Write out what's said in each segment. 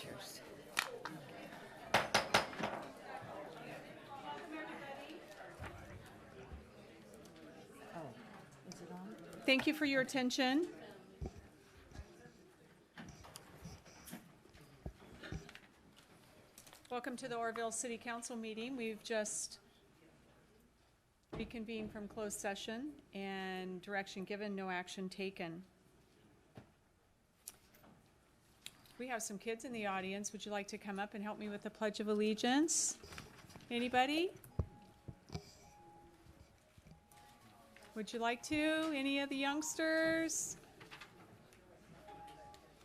pictures. Oh, is it on? Thank you for your attention. Welcome to the Oroville City Council meeting. We've just reconvened from closed session and direction given, no action taken. We have some kids in the audience. Would you like to come up and help me with the Pledge of Allegiance? Anybody? Would you like to? Any of the youngsters?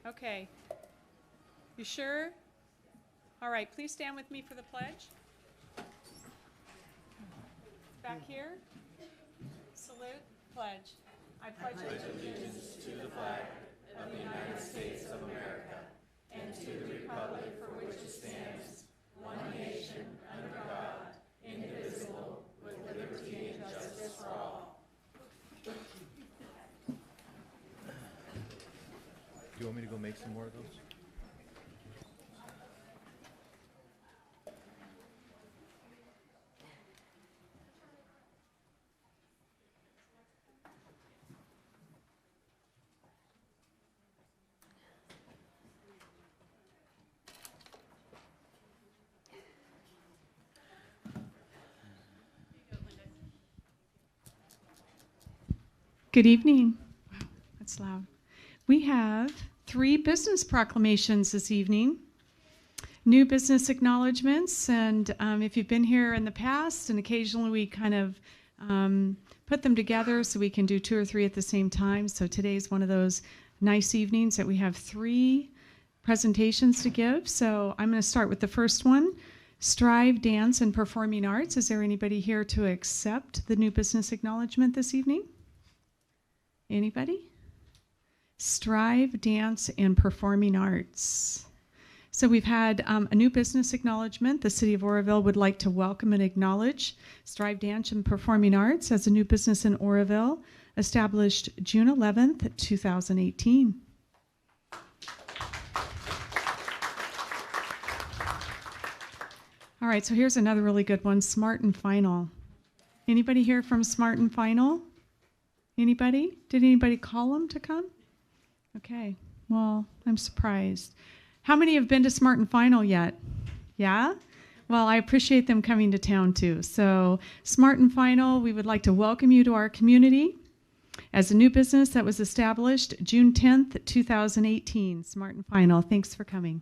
Okay. You sure? All right, please stand with me for the pledge. Back here. Salute, pledge. I pledge allegiance to the flag of the United States of America and to the republic for which it stands, one nation, under God, indivisible, with liberty and justice for all. Do you want me to go make some more of those? Good evening. Wow, that's loud. We have 3 business proclamations this evening. New business acknowledgments, and if you've been here in the past, and occasionally we kind of put them together so we can do 2 or 3 at the same time. So today's one of those nice evenings that we have 3 presentations to give. So I'm going to start with the first one, Strive Dance and Performing Arts. Is there anybody here to accept the new business acknowledgement this evening? Anybody? Strive Dance and Performing Arts. So we've had a new business acknowledgement. The City of Oroville would like to welcome and acknowledge Strive Dance and Performing Arts as a new business in Oroville, established June 11th, 2018. All right, so here's another really good one, Smart and Final. Anybody here from Smart and Final? Anybody? Did anybody call them to come? Okay, well, I'm surprised. How many have been to Smart and Final yet? Yeah? Well, I appreciate them coming to town too. So Smart and Final, we would like to welcome you to our community as a new business that was established June 10th, 2018. Smart and Final, thanks for coming.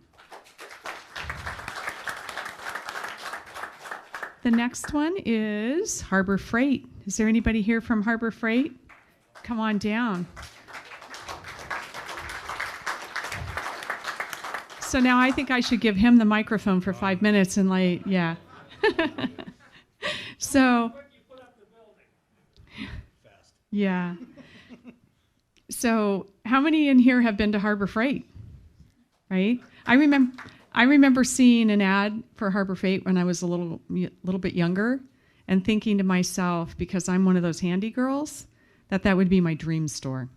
The next one is Harbor Freight. Is there anybody here from Harbor Freight? Come on down. So now I think I should give him the microphone for 5 minutes and yeah. So, yeah. So how many in here have been to Harbor Freight? Right? I remember seeing an ad for Harbor Freight when I was a little bit younger and thinking to myself, because I'm one of those handy girls, that would be my dream store,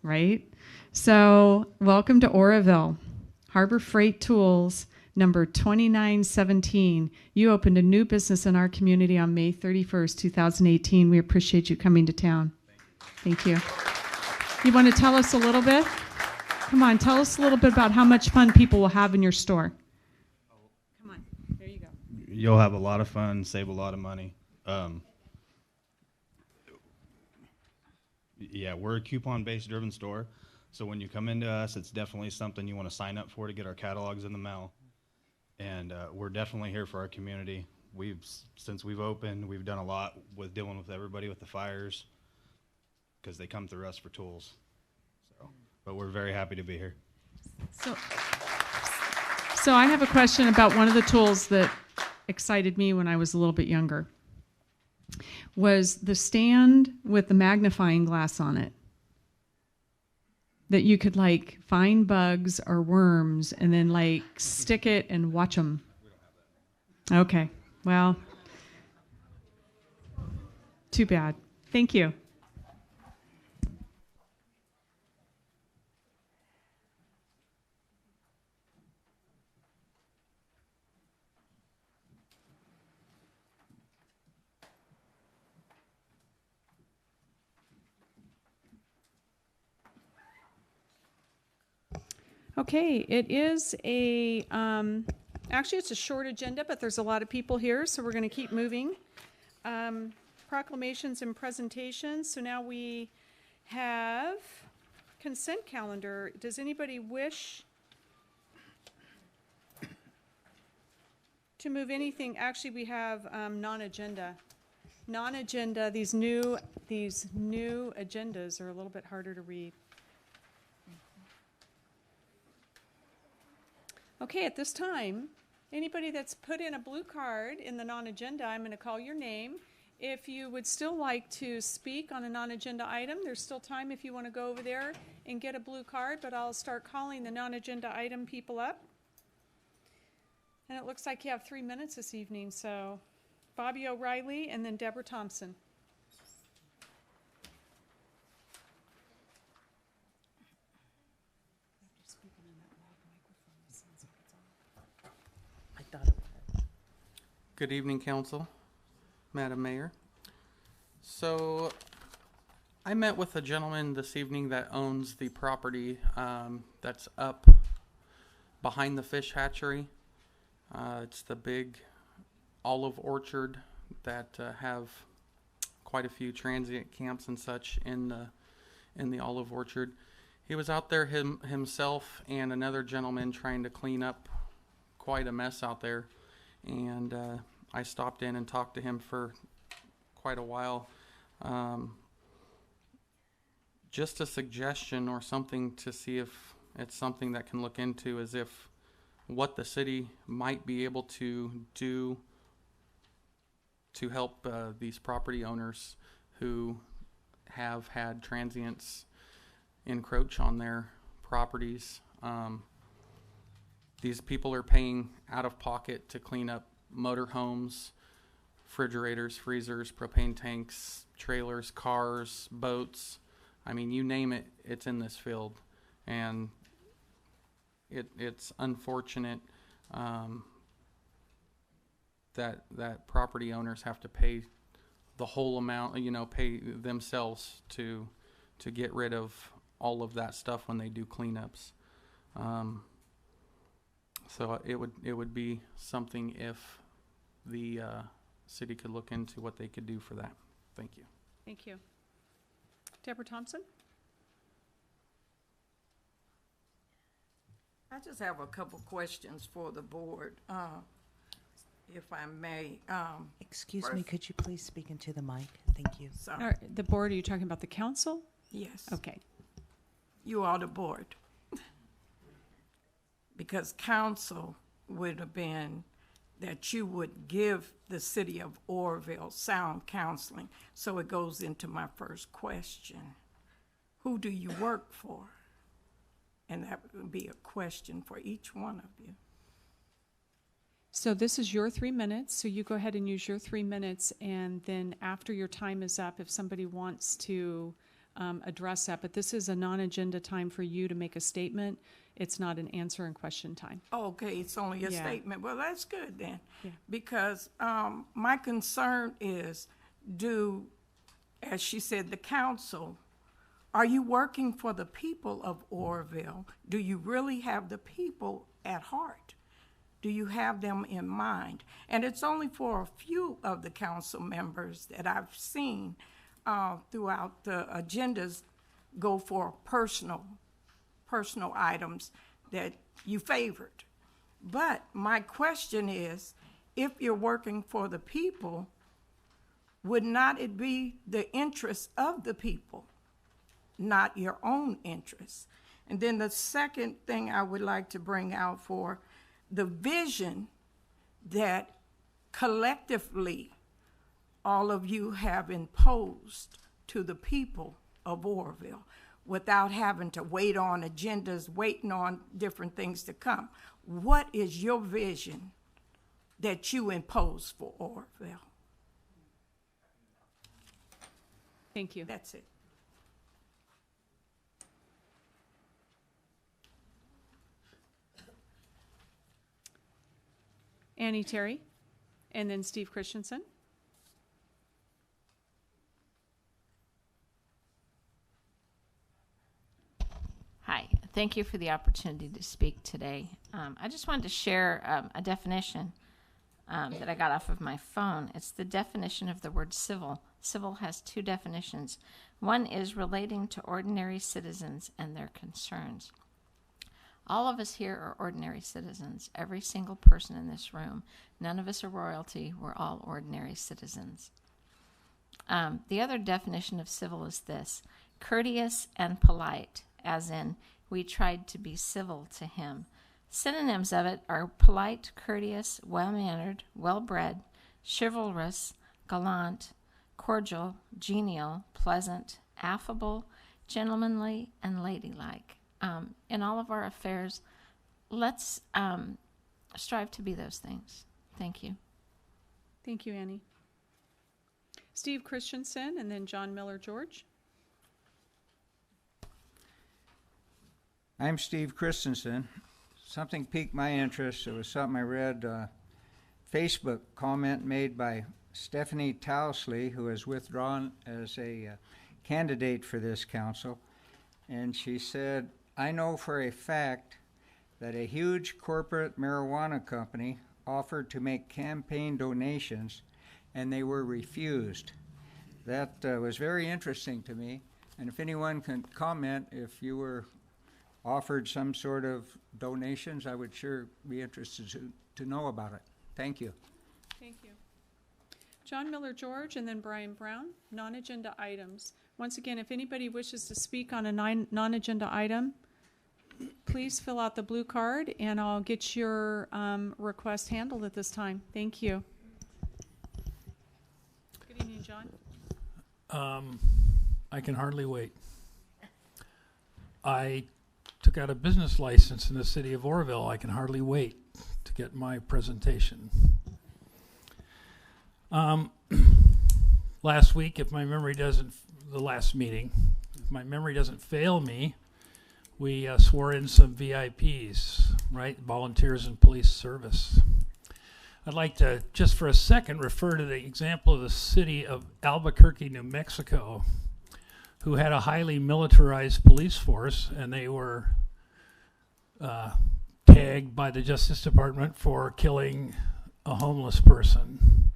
right? So welcome to Oroville. Harbor Freight Tools, number 2917. You opened a new business in our community on May 31st, 2018. We appreciate you coming to town. Thank you. You want to tell us a little bit? Come on, tell us a little bit about how much fun people will have in your store. Come on, there you go. You'll have a lot of fun, save a lot of money. Yeah, we're a coupon-based driven store. So when you come into us, it's definitely something you want to sign up for to get our catalogs in the mail. And we're definitely here for our community. Since we've opened, we've done a lot with dealing with everybody with the fires because they come through us for tools. But we're very happy to be here. So I have a question about one of the tools that excited me when I was a little bit younger. Was the stand with the magnifying glass on it. That you could like find bugs or worms and then like stick it and watch them. We don't have that. Okay, well, too bad. Thank you. Okay, it is a, actually it's a short agenda, but there's a lot of people here, so we're gonna keep moving. Proclamations and presentations, so now we have consent calendar. Does anybody wish to move anything? Actually, we have, non-agenda. Non-agenda, these new agendas are a little bit harder to read. Okay, at this time, anybody that's put in a blue card in the non-agenda, I'm going to call your name. If you would still like to speak on a non-agenda item, there's still time if you want to go over there and get a blue card, but I'll start calling the non-agenda item people up. And it looks like you have 3 minutes this evening, so Bobby O'Reilly and then Deborah Thompson. I thought it was. Good evening, Council, Madam Mayor. So, I met with a gentleman this evening that owns the property that's up behind the fish hatchery. It's the big olive orchard that have quite a few transient camps and such in the olive orchard. He was out there himself and another gentleman trying to clean up quite a mess out there, and I stopped in and talked to him for quite a while. Just a suggestion or something to see if it's something that can look into is if what the city might be able to do to help these property owners who have had transients encroach on their properties. These people are paying out of pocket to clean up motorhomes, refrigerators, freezers, propane tanks, trailers, cars, boats. I mean, you name it, it's in this field. And it's unfortunate that property owners have to pay the whole amount, pay themselves to get rid of all of that stuff when they do cleanups. So it would be something if the city could look into what they could do for that. Thank you. Thank you. Deborah Thompson? I just have a couple questions for the board, if I may. Excuse me, First- could you please speak into the mic? Thank you. So, Or the board, are you talking about the council? yes, Okay. you are the board. Because council would have been that you would give the city of Oroville sound counseling. So it goes into my first question. Who do you work for? And that would be a question for each one of you. So this is your 3 minutes, so you go ahead and use your 3 minutes, and then after your time is up, if somebody wants to address that, but this is a non-agenda time for you to make a statement. It's not an answer and question time. Oh, okay, it's only a Yeah. statement. Well, that's good then. Yeah. Because my concern is, as she said, the council, are you working for the people of Oroville? Do you really have the people at heart? Do you have them in mind? And it's only for a few of the council members that I've seen throughout the agendas go for personal items that you favored. But my question is, if you're working for the people, would not it be the interests of the people, not your own interests? And then the second thing I would like to bring out for the vision that collectively all of you have imposed to the people of Oroville without having to wait on agendas, waiting on different things to come. What is your vision that you impose for Oroville? Thank you. That's it. Annie Terry, and then Steve Christensen. Hi, Thank you for the opportunity to speak today. I just wanted to share a definition that I got off of my phone. It's the definition of the word civil. Civil has two definitions. One is relating to ordinary citizens and their concerns. All of us here are ordinary citizens, every single person in this room. None of us are royalty. We're all ordinary citizens. The other definition of civil is this: courteous and polite, as in we tried to be civil to him. Synonyms of it are polite, courteous, well-mannered, well-bred, chivalrous, gallant, cordial, genial, pleasant, affable, gentlemanly, and ladylike. In all of our affairs, let's strive to be those things. Thank you. Thank you, Annie. Steve Christensen, and then John Miller George. I'm Steve Christensen. Something piqued my interest. It was something I read, Facebook comment made by Stephanie Towsley, who has withdrawn as a candidate for this council. And she said, I know for a fact that a huge corporate marijuana company offered to make campaign donations and they were refused. That was very interesting to me. And if anyone can comment if you were offered some sort of donations, I would sure be interested to know about it. Thank you. Thank you. John Miller George, and then Brian Brown. Non-agenda items. Once again, if anybody wishes to speak on a non-agenda item, please fill out the blue card and I'll get your request handled at this time. Thank you. Good evening, John. I can hardly wait. I took out a business license in the city of Oroville. I can hardly wait to get my presentation. Last week, if my memory doesn't, the last meeting, if my memory doesn't fail me, we swore in some VIPs, right? Volunteers in police service. I'd like to, just for a second, refer to the example of the city of Albuquerque, New Mexico, who had a highly militarized police force, and they were tagged by the Justice Department for killing a homeless person.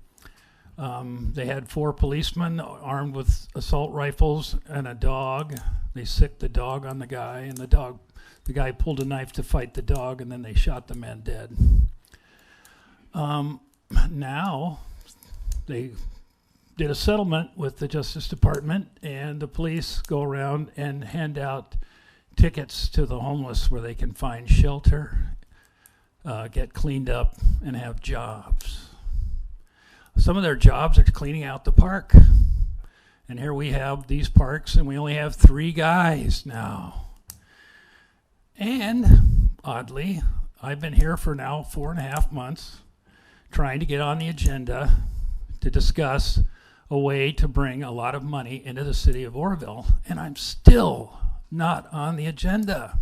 They had 4 policemen armed with assault rifles and a dog. They sicked the dog on the guy, and the guy pulled a knife to fight the dog, and then they shot the man dead. Now, they did a settlement with the Justice Department, and the police go around and hand out tickets to the homeless where they can find shelter, get cleaned up, and have jobs. Some of their jobs are cleaning out the park. And here we have these parks, and we only have 3 guys now. And, oddly, I've been here for now 4.5 months trying to get on the agenda to discuss a way to bring a lot of money into the city of Oroville, and I'm still not on the agenda.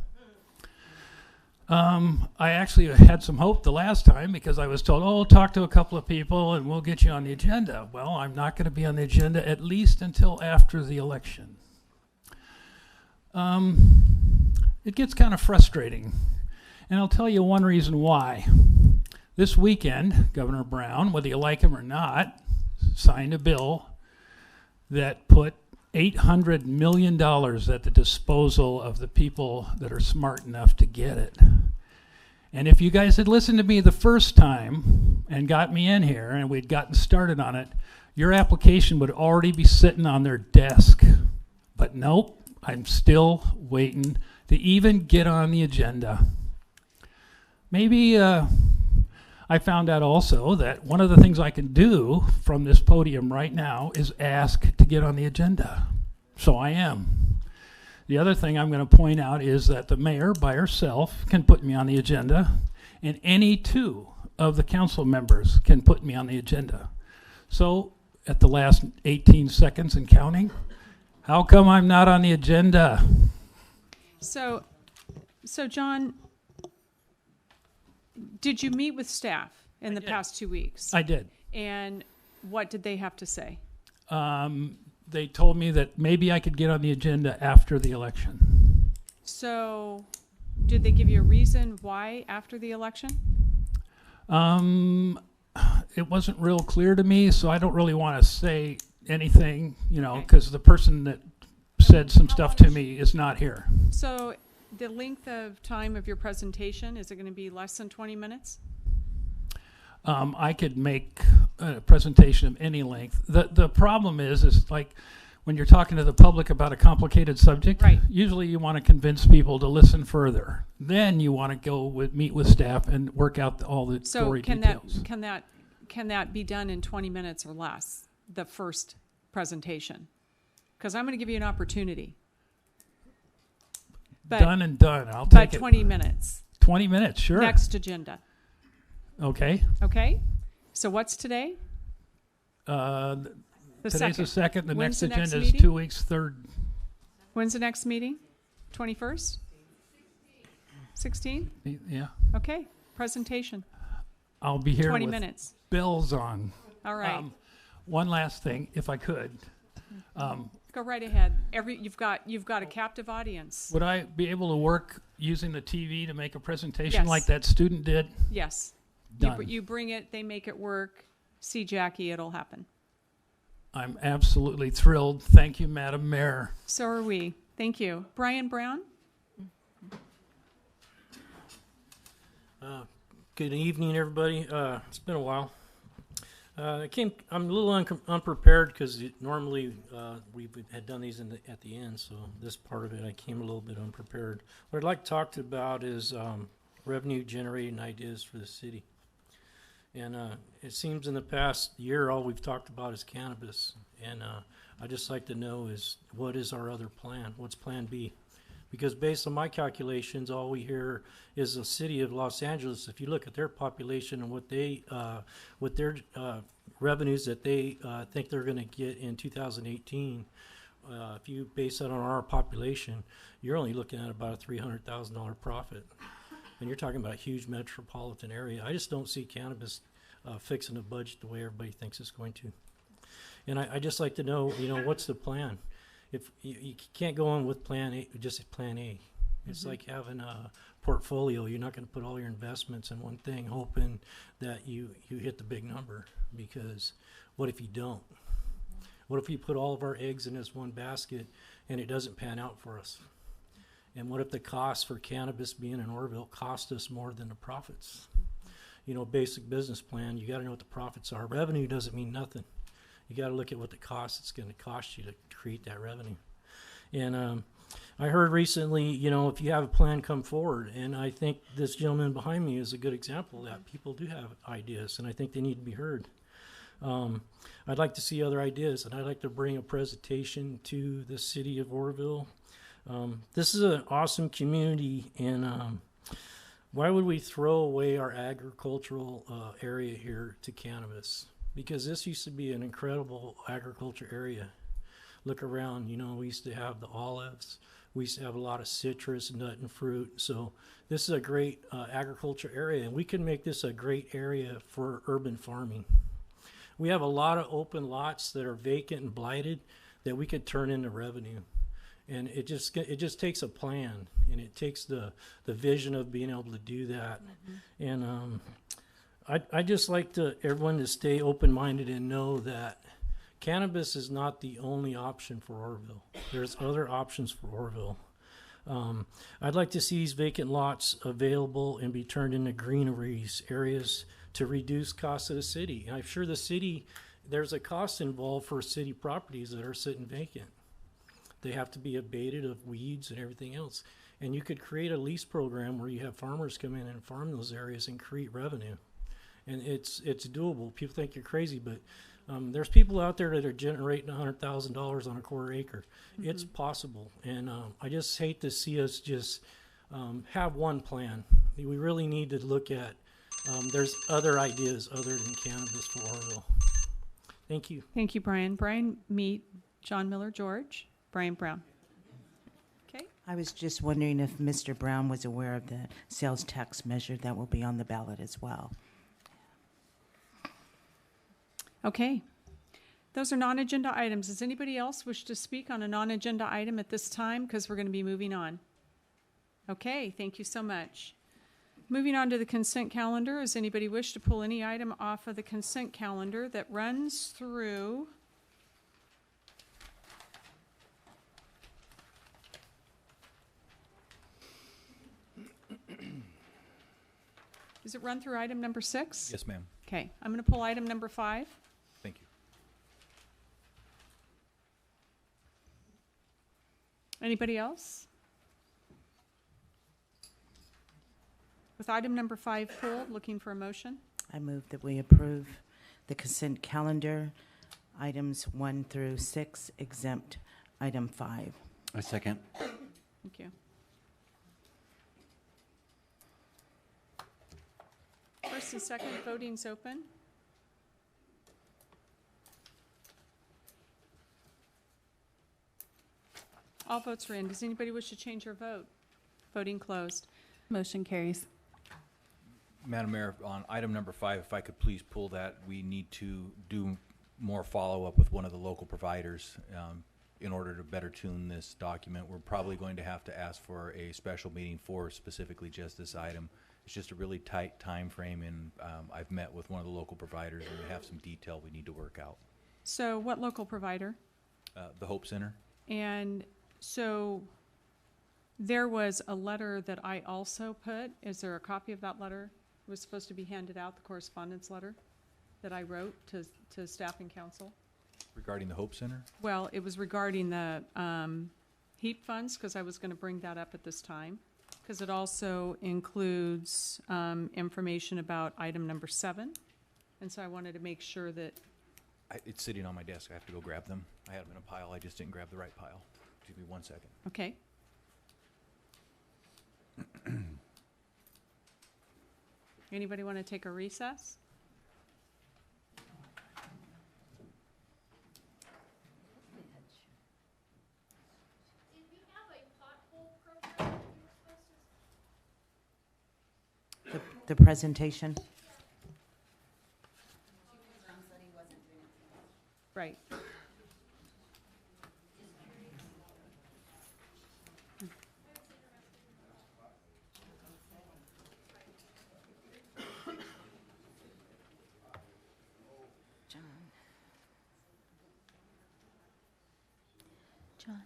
I actually had some hope the last time because I was told, oh, talk to a couple of people and we'll get you on the agenda. Well, I'm not going to be on the agenda at least until after the election. It gets kind of frustrating, and I'll tell you one reason why. This weekend, Governor Brown, whether you like him or not, signed a bill that put $800 million at the disposal of the people that are smart enough to get it. And if you guys had listened to me the first time and got me in here and we'd gotten started on it, your application would already be sitting on their desk. But nope, I'm still waiting to even get on the agenda. Maybe I found out also that one of the things I can do from this podium right now is ask to get on the agenda. So I am. The other thing I'm going to point out is that the mayor by herself can put me on the agenda, and any 2 of the council members can put me on the agenda. So at the last 18 seconds and counting, how come I'm not on the agenda? So John, did you meet with staff in the past 2 weeks? I did. And what did they have to say? They told me that maybe I could get on the agenda after the election. So Did they give you a reason why after the election? It wasn't real clear to me, so I don't really want to say anything, because the person that said some stuff to me is not here. So the length of time of your presentation, is it going to be less than 20 minutes? I could make a presentation of any length. The problem is like when you're talking to the public about a complicated subject, Right. Usually you want to convince people to listen further. Then you want to go meet with staff and work out all the So gory can details. can that be done in 20 minutes or less, the first presentation? Because I'm going to give you an opportunity. But, Done and done. I'll but take it. 20 minutes. 20 minutes, sure. Next agenda. Okay. Okay? So what's today? The The today's second. the second. The When's next the next agenda is meeting? 2 weeks, third. When's the next meeting? 21st? 16? Yeah. Okay. Presentation. I'll be here 20 with minutes. bells on. All right. One last thing, if I could. Go right ahead. You've got a captive audience. Would I be able to work using the TV to make a presentation Yes. like that student did? Yes. Done. You bring it, they make it work. See Jackie, it'll happen. I'm absolutely thrilled. Thank you, Madam Mayor. So are we. Thank you. Brian Brown? Good evening, everybody. It's been a while. I'm a little unprepared because normally we had done these at the end, so this part of it I came a little bit unprepared. What I'd like to talk about is revenue generating ideas for the city. And it seems in the past year all we've talked about is cannabis. And I'd just like to know is what is our other plan? What's plan B? Because based on my calculations, all we hear is the city of Los Angeles. If you look at their population and what their revenues that they think they're going to get in 2018, if you base that on our population, you're only looking at about a $300,000 profit. And you're talking about a huge metropolitan area. I just don't see cannabis fixing a budget the way everybody thinks it's going to. And I just like to know, what's the plan? If you can't go on with plan A, just plan A. It's like having a portfolio. You're not going to put all your investments in one thing, hoping that you hit the big number. Because what if you don't? What if we put all of our eggs in this one basket and it doesn't pan out for us? And what if the cost for cannabis being in Oroville cost us more than the profits? Basic business plan, you got to know what the profits are. Revenue doesn't mean nothing. You got to look at what the cost it's going to cost you to create that revenue. And I heard recently, if you have a plan, come forward. And I think this gentleman behind me is a good example of that. People do have ideas, and I think they need to be heard. I'd like to see other ideas, and I'd like to bring a presentation to the city of Oroville. This is an awesome community, and why would we throw away our agricultural area here to cannabis? Because this used to be an incredible agriculture area. Look around, we used to have the olives. We used to have a lot of citrus, nut, and fruit. So this is a great agriculture area, and we can make this a great area for urban farming. We have a lot of open lots that are vacant and blighted that we could turn into revenue. And it just takes a plan, and it takes the vision of being able to do that. And I just like everyone to stay open-minded and know that cannabis is not the only option for Oroville. There's other options for Oroville. I'd like to see these vacant lots available and be turned into greeneries, areas to reduce costs of the city. And I'm sure the city, there's a cost involved for city properties that are sitting vacant. They have to be abated of weeds and everything else. And you could create a lease program where you have farmers come in and farm those areas and create revenue. And it's doable. People think you're crazy, but there's people out there that are generating $100,000 on a quarter acre. It's possible. And I just hate to see us just have one plan. We really need to look at, there's other ideas other than cannabis for Oroville. Thank you. Thank you, Brian. Brian, meet John Miller George. Brian Brown. Okay. I was just wondering if Mr. Brown was aware of the sales tax measure that will be on the ballot as well. Okay. Those are non-agenda items. Does anybody else wish to speak on a non-agenda item at this time? Because we're going to be moving on. Okay, thank you so much. Moving on to the consent calendar, does anybody wish to pull any item off of the consent calendar that runs through Does it run through item number 6? Yes, ma'am. Okay, I'm going to pull item number 5. Thank you. Anybody else? With item number 5 pulled, looking for a motion. I move that we approve the consent calendar, items 1 through 6, exempt item 5. I second. Thank you. First and second, voting's open. All votes are in. Does anybody wish to change their vote? Voting closed. Motion carries. Madam Mayor, on item number 5, if I could please pull that, we need to do more follow-up with one of the local providers in order to better tune this document. We're probably going to have to ask for a special meeting for specifically just this item. It's just a really tight time frame, and I've met with one of the local providers, and we have some detail we need to work out. So what local provider? The Hope Center? And so there was a letter that I also put. Is there a copy of that letter? It was supposed to be handed out, the correspondence letter that I wrote to staff and council. Regarding the Hope Center? Well, it was regarding the HEAP funds, because I was going to bring that up at this time, because it also includes information about item number 7. And so I wanted to make sure that, It's sitting on my desk. I have to go grab them. I had them in a pile. I just didn't grab the right pile. Give me 1 second. okay. Anybody want to take a recess? The presentation? Right. John.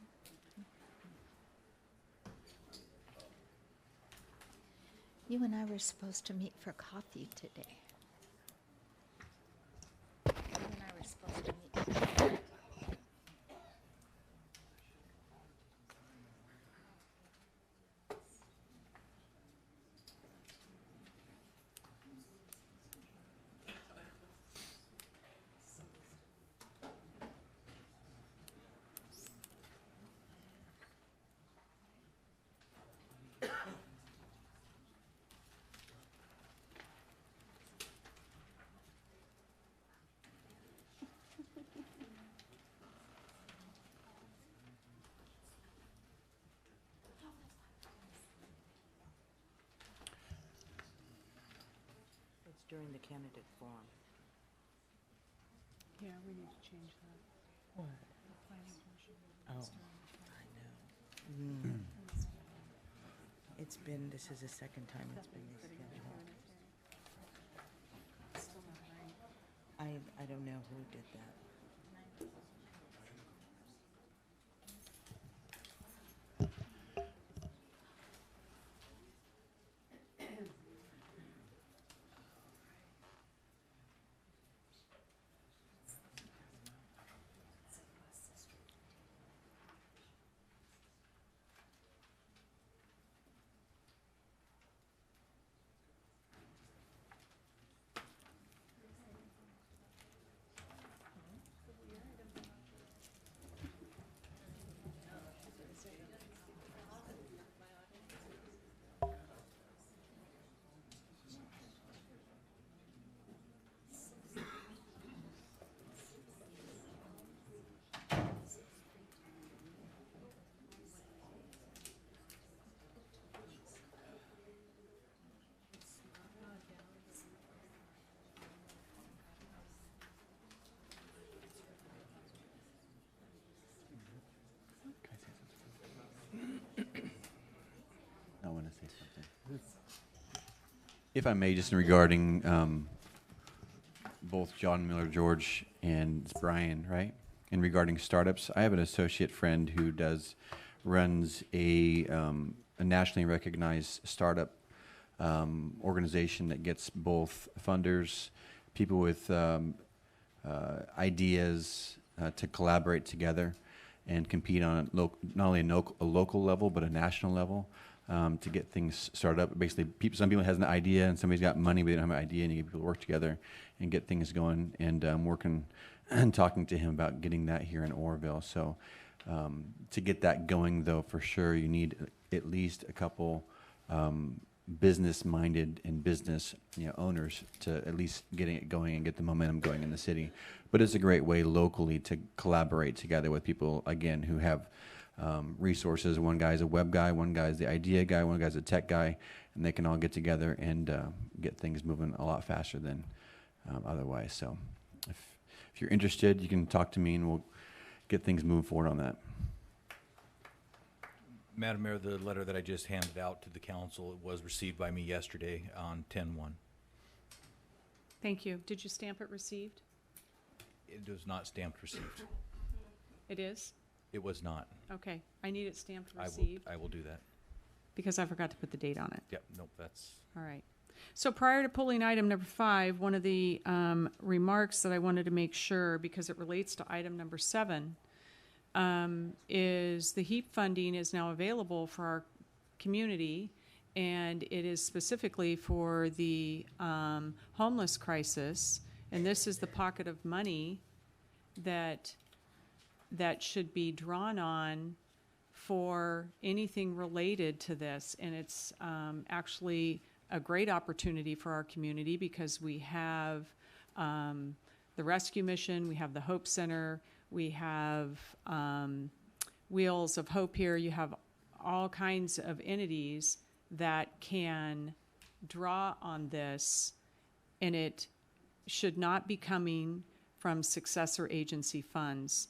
You and I were supposed to meet for coffee today. You and I were supposed to meet. It's during the candidate forum. Yeah, we need to change that. What? Oh, I know. It's been, this is the second time it's been rescheduled. I don't know who did that. say something. If I may, just regarding both John Miller, George, and Brian, right? And regarding startups, I have an associate friend who runs a nationally recognized startup organization that gets both funders, people with ideas to collaborate together and compete on not only a local level but a national level to get things started up. Basically, some people has an idea and somebody's got money but they don't have an idea, and you get people to work together and get things going. And I'm working and talking to him about getting that here in Oroville. So to get that going, though, for sure, you need at least a couple business-minded and business owners to at least getting it going and get the momentum going in the city. But it's a great way locally to collaborate together with people, again, who have resources. One guy's a web guy, one guy's the idea guy, one guy's a tech guy, and they can all get together and get things moving a lot faster than otherwise. So if you're interested, you can talk to me and we'll get things moving forward on that. Madam Mayor, the letter that I just handed out to the council was received by me yesterday on 10/1. Thank you. Did you stamp it received? It was not stamped received. It is? It was not. Okay. I need it stamped received I will do that. because I forgot to put the date on it. Yep, nope, that's... All right. So prior to pulling item number 5, one of the remarks that I wanted to make sure, because it relates to item number 7, is the HEAP funding is now available for our community, and it is specifically for the homeless crisis. And this is the pocket of money that should be drawn on for anything related to this. And it's actually a great opportunity for our community because we have the Rescue Mission, we have the Hope Center, we have Wheels of Hope here. You have all kinds of entities that can draw on this, and it should not be coming from successor agency funds.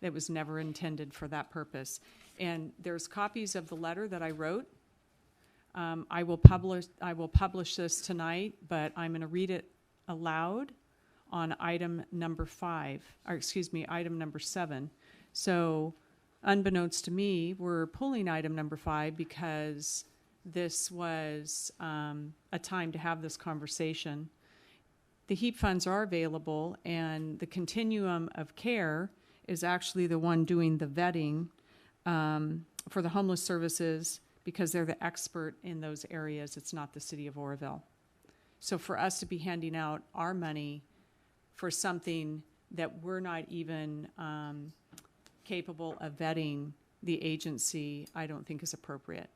That was never intended for that purpose. And there's copies of the letter that I wrote. I will publish this tonight, but I'm going to read it aloud on item number 5, or excuse me, item number 7. So unbeknownst to me, we're pulling item number 5 because this was a time to have this conversation. The HEAP funds are available, and the continuum of care is actually the one doing the vetting for the homeless services because they're the expert in those areas. It's not the city of Oroville. So for us to be handing out our money for something that we're not even capable of vetting the agency, I don't think is appropriate.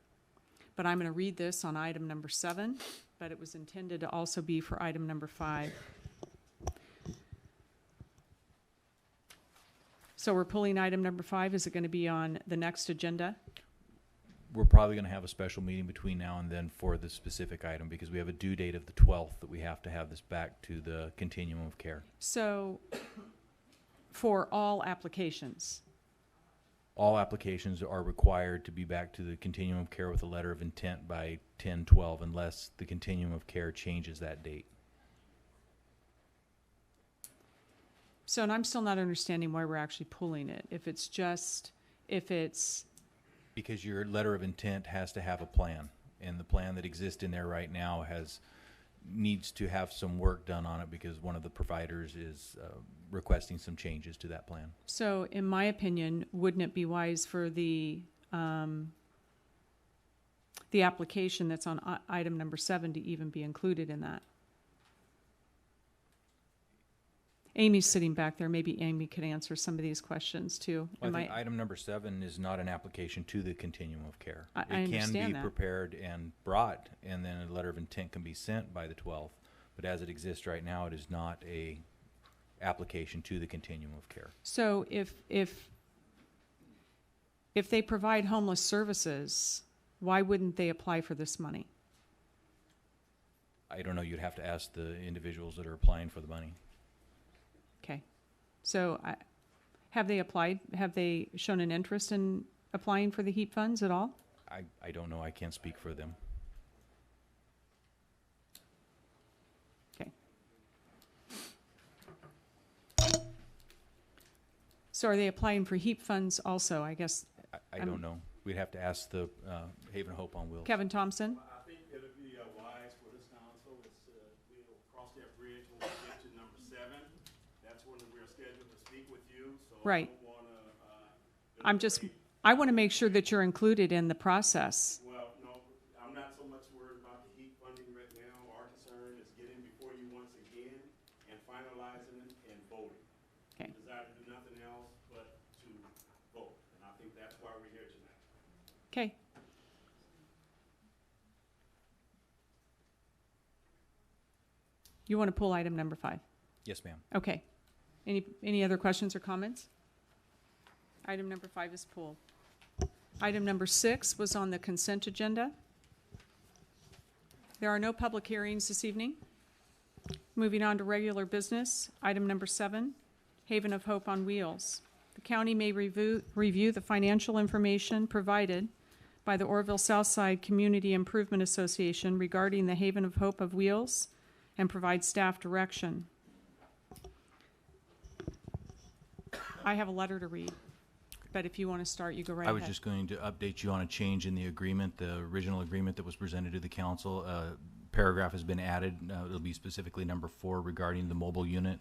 But I'm going to read this on item number 7, but it was intended to also be for item number 5. So we're pulling item number 5. Is it going to be on the next agenda? We're probably going to have a special meeting between now and then for this specific item because we have a due date of the 12th that we have to have this back to the continuum of care. So for all applications? All applications are required to be back to the continuum of care with a letter of intent by 10/12 unless the continuum of care changes that date. So, and I'm still not understanding why we're actually pulling it. If it's Because your letter of intent has to have a plan, and the plan that exists in there right now needs to have some work done on it because one of the providers is requesting some changes to that plan. So, in my opinion, wouldn't it be wise for the application that's on item number 7 to even be included in that? Amy's sitting back there. Maybe Amy could answer some of these questions too. Well, I think item number 7 is not an application to the continuum of care. I it can understand be that. prepared and brought, and then a letter of intent can be sent by the 12th. But as it exists right now, it is not a application to the continuum of care. So if they provide homeless services, why wouldn't they apply for this money? I don't know. You'd have to ask the individuals that are applying for the money. Okay. So have they applied? Have they shown an interest in applying for the HEAP funds at all? I don't know. I can't speak for them. So are they applying for HEAP funds also, I guess? I don't know. We'd have to ask the Haven Hope on Wheels. Kevin Thompson? I think it'll be wise for this council, we'll cross that bridge when we get to number 7. That's when we're scheduled to speak with you, so Right. I don't wanna, I want to make sure that you're included in the process. well, no, I'm not so much worried about the heat funding right now. Our concern is getting before you once again and finalizing it and voting. Okay. We desire to do nothing else but to vote, and I think that's why we're here tonight. Okay. You want to pull item number 5? Yes, ma'am. Okay. Any other questions or comments? Item number 5 is pulled. Item number 6 was on the consent agenda. There are no public hearings this evening. Moving on to regular business, item number 7, Haven of Hope on Wheels. The county may review the financial information provided by the Oroville Southside Community Improvement Association regarding the Haven of Hope of Wheels and provide staff direction. I have a letter to read, but if you want to start, you go right I ahead. was just going to update you on a change in the agreement, the original agreement that was presented to the council. Paragraph has been added. It'll be specifically number 4 regarding the mobile unit.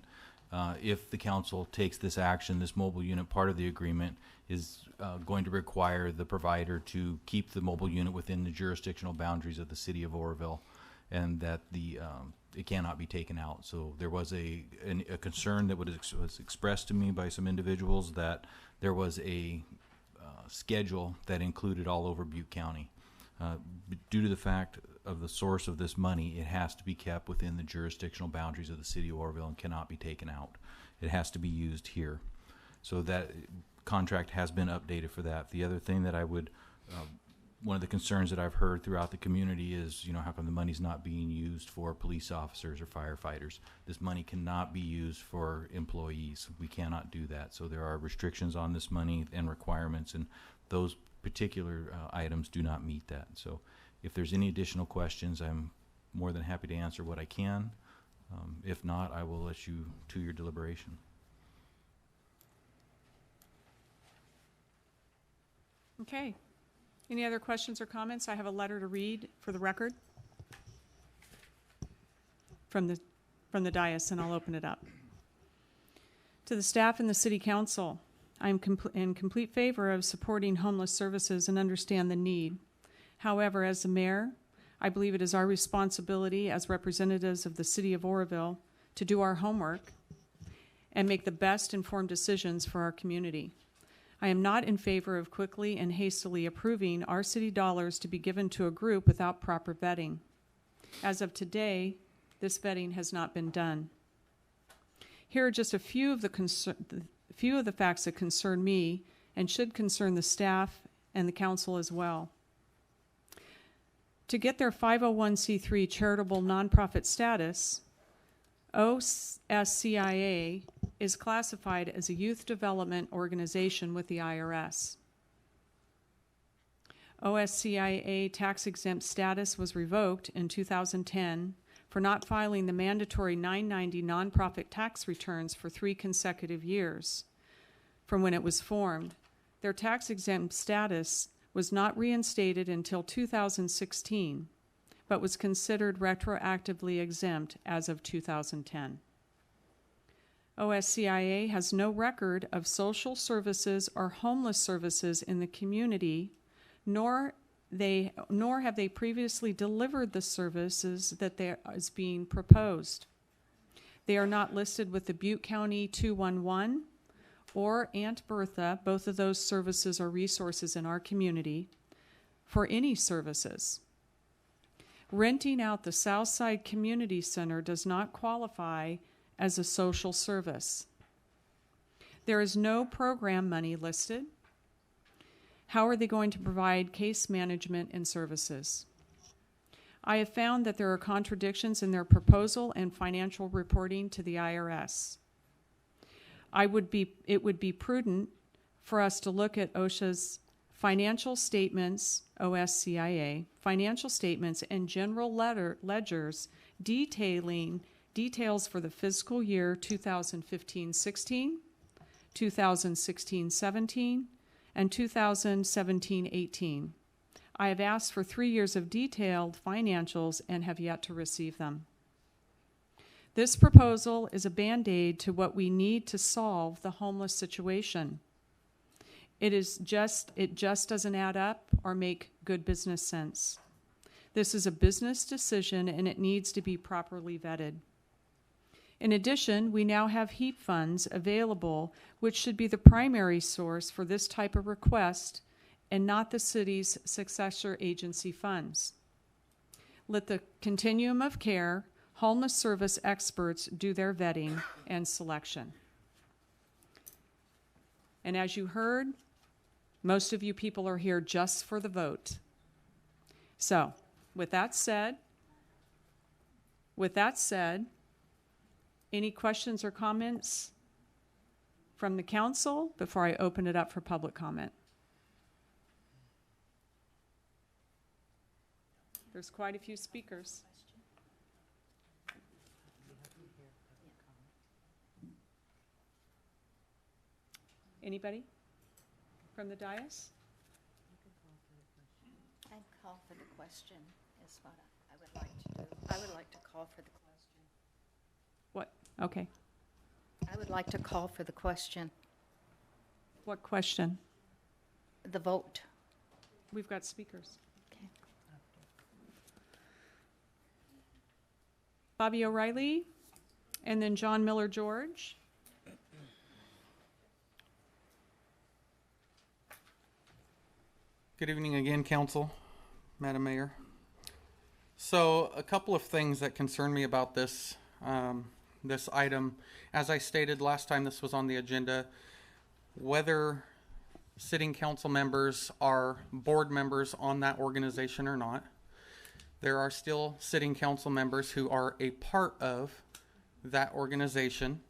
If the council takes this action, this mobile unit part of the agreement is going to require the provider to keep the mobile unit within the jurisdictional boundaries of the city of Oroville, and that it cannot be taken out. So there was a concern that was expressed to me by some individuals that there was a schedule that included all over Butte County. Due to the fact of the source of this money, it has to be kept within the jurisdictional boundaries of the city of Oroville and cannot be taken out. It has to be used here. So that contract has been updated for that. The other thing that I would, one of the concerns that I've heard throughout the community is, how come the money's not being used for police officers or firefighters? This money cannot be used for employees. We cannot do that. So there are restrictions on this money and requirements, and those particular items do not meet that. So if there's any additional questions, I'm more than happy to answer what I can. If not, I will let you to your deliberation. Okay. Any other questions or comments? I have a letter to read for the record from the dais, and I'll open it up. To the staff and the City Council, I am in complete favor of supporting homeless services and understand the need. However, as the mayor, I believe it is our responsibility as representatives of the City of Oroville to do our homework and make the best informed decisions for our community. I am not in favor of quickly and hastily approving our city dollars to be given to a group without proper vetting. As of today, this vetting has not been done. Here are just a few of the facts that concern me and should concern the staff and the council as well. To get their 501c3 charitable nonprofit status, OSCIA is classified as a youth development organization with the IRS. OSCIA tax-exempt status was revoked in 2010 for not filing the mandatory 990 nonprofit tax returns for 3 consecutive years from when it was formed. Their tax-exempt status was not reinstated until 2016, but was considered retroactively exempt as of 2010. OSCIA has no record of social services or homeless services in the community, nor have they previously delivered the services that is being proposed. They are not listed with the Butte County 211 or Aunt Bertha, both of those services or resources in our community, for any services. Renting out the Southside Community Center does not qualify as a social service. There is no program money listed. How are they going to provide case management and services? I have found that there are contradictions in their proposal and financial reporting to the IRS. It would be prudent for us to look at OSHA's financial statements, OSCIA, financial statements and general ledgers detailing details for the fiscal year 2015-16, 2016-17, and 2017-18. I have asked for 3 years of detailed financials and have yet to receive them. This proposal is a Band-Aid to what we need to solve the homeless situation. It just doesn't add up or make good business sense. This is a business decision and it needs to be properly vetted. In addition, we now have HEAP funds available, which should be the primary source for this type of request and not the city's successor agency funds. Let the continuum of care, homeless service experts do their vetting and selection. And as you heard, most of you people are here just for the vote. So, with that said, any questions or comments from the council before I open it up for public comment? There's quite a few speakers. Anybody from the dais? I'd call for the question is what I would like to do. I would like to call for the question. What? Okay. I would like to call for the question. What question? The vote. We've got speakers. Okay. Bobby O'Reilly, and then John Miller George. Good evening again, Council, Madam Mayor. So a couple of things that concern me about this this item. As I stated last time this was on the agenda, whether sitting council members are board members on that organization or not, there are still sitting council members who are a part of that organization.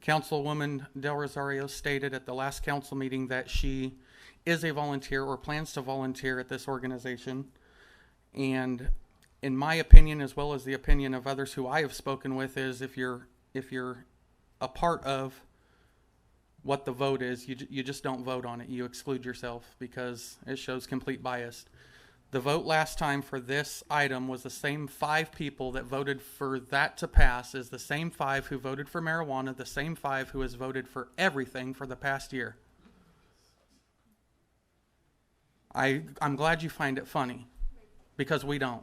Councilwoman Del Rosario stated at the last council meeting that she is a volunteer or plans to volunteer at this organization. And in my opinion, as well as the opinion of others who I have spoken with, is if you're a part of what the vote is, you just don't vote on it. You exclude yourself because it shows complete bias. The vote last time for this item was the same 5 people that voted for that to pass as the same 5 who voted for marijuana, the same 5 who has voted for everything for the past year. I'm glad you find it funny, because we don't.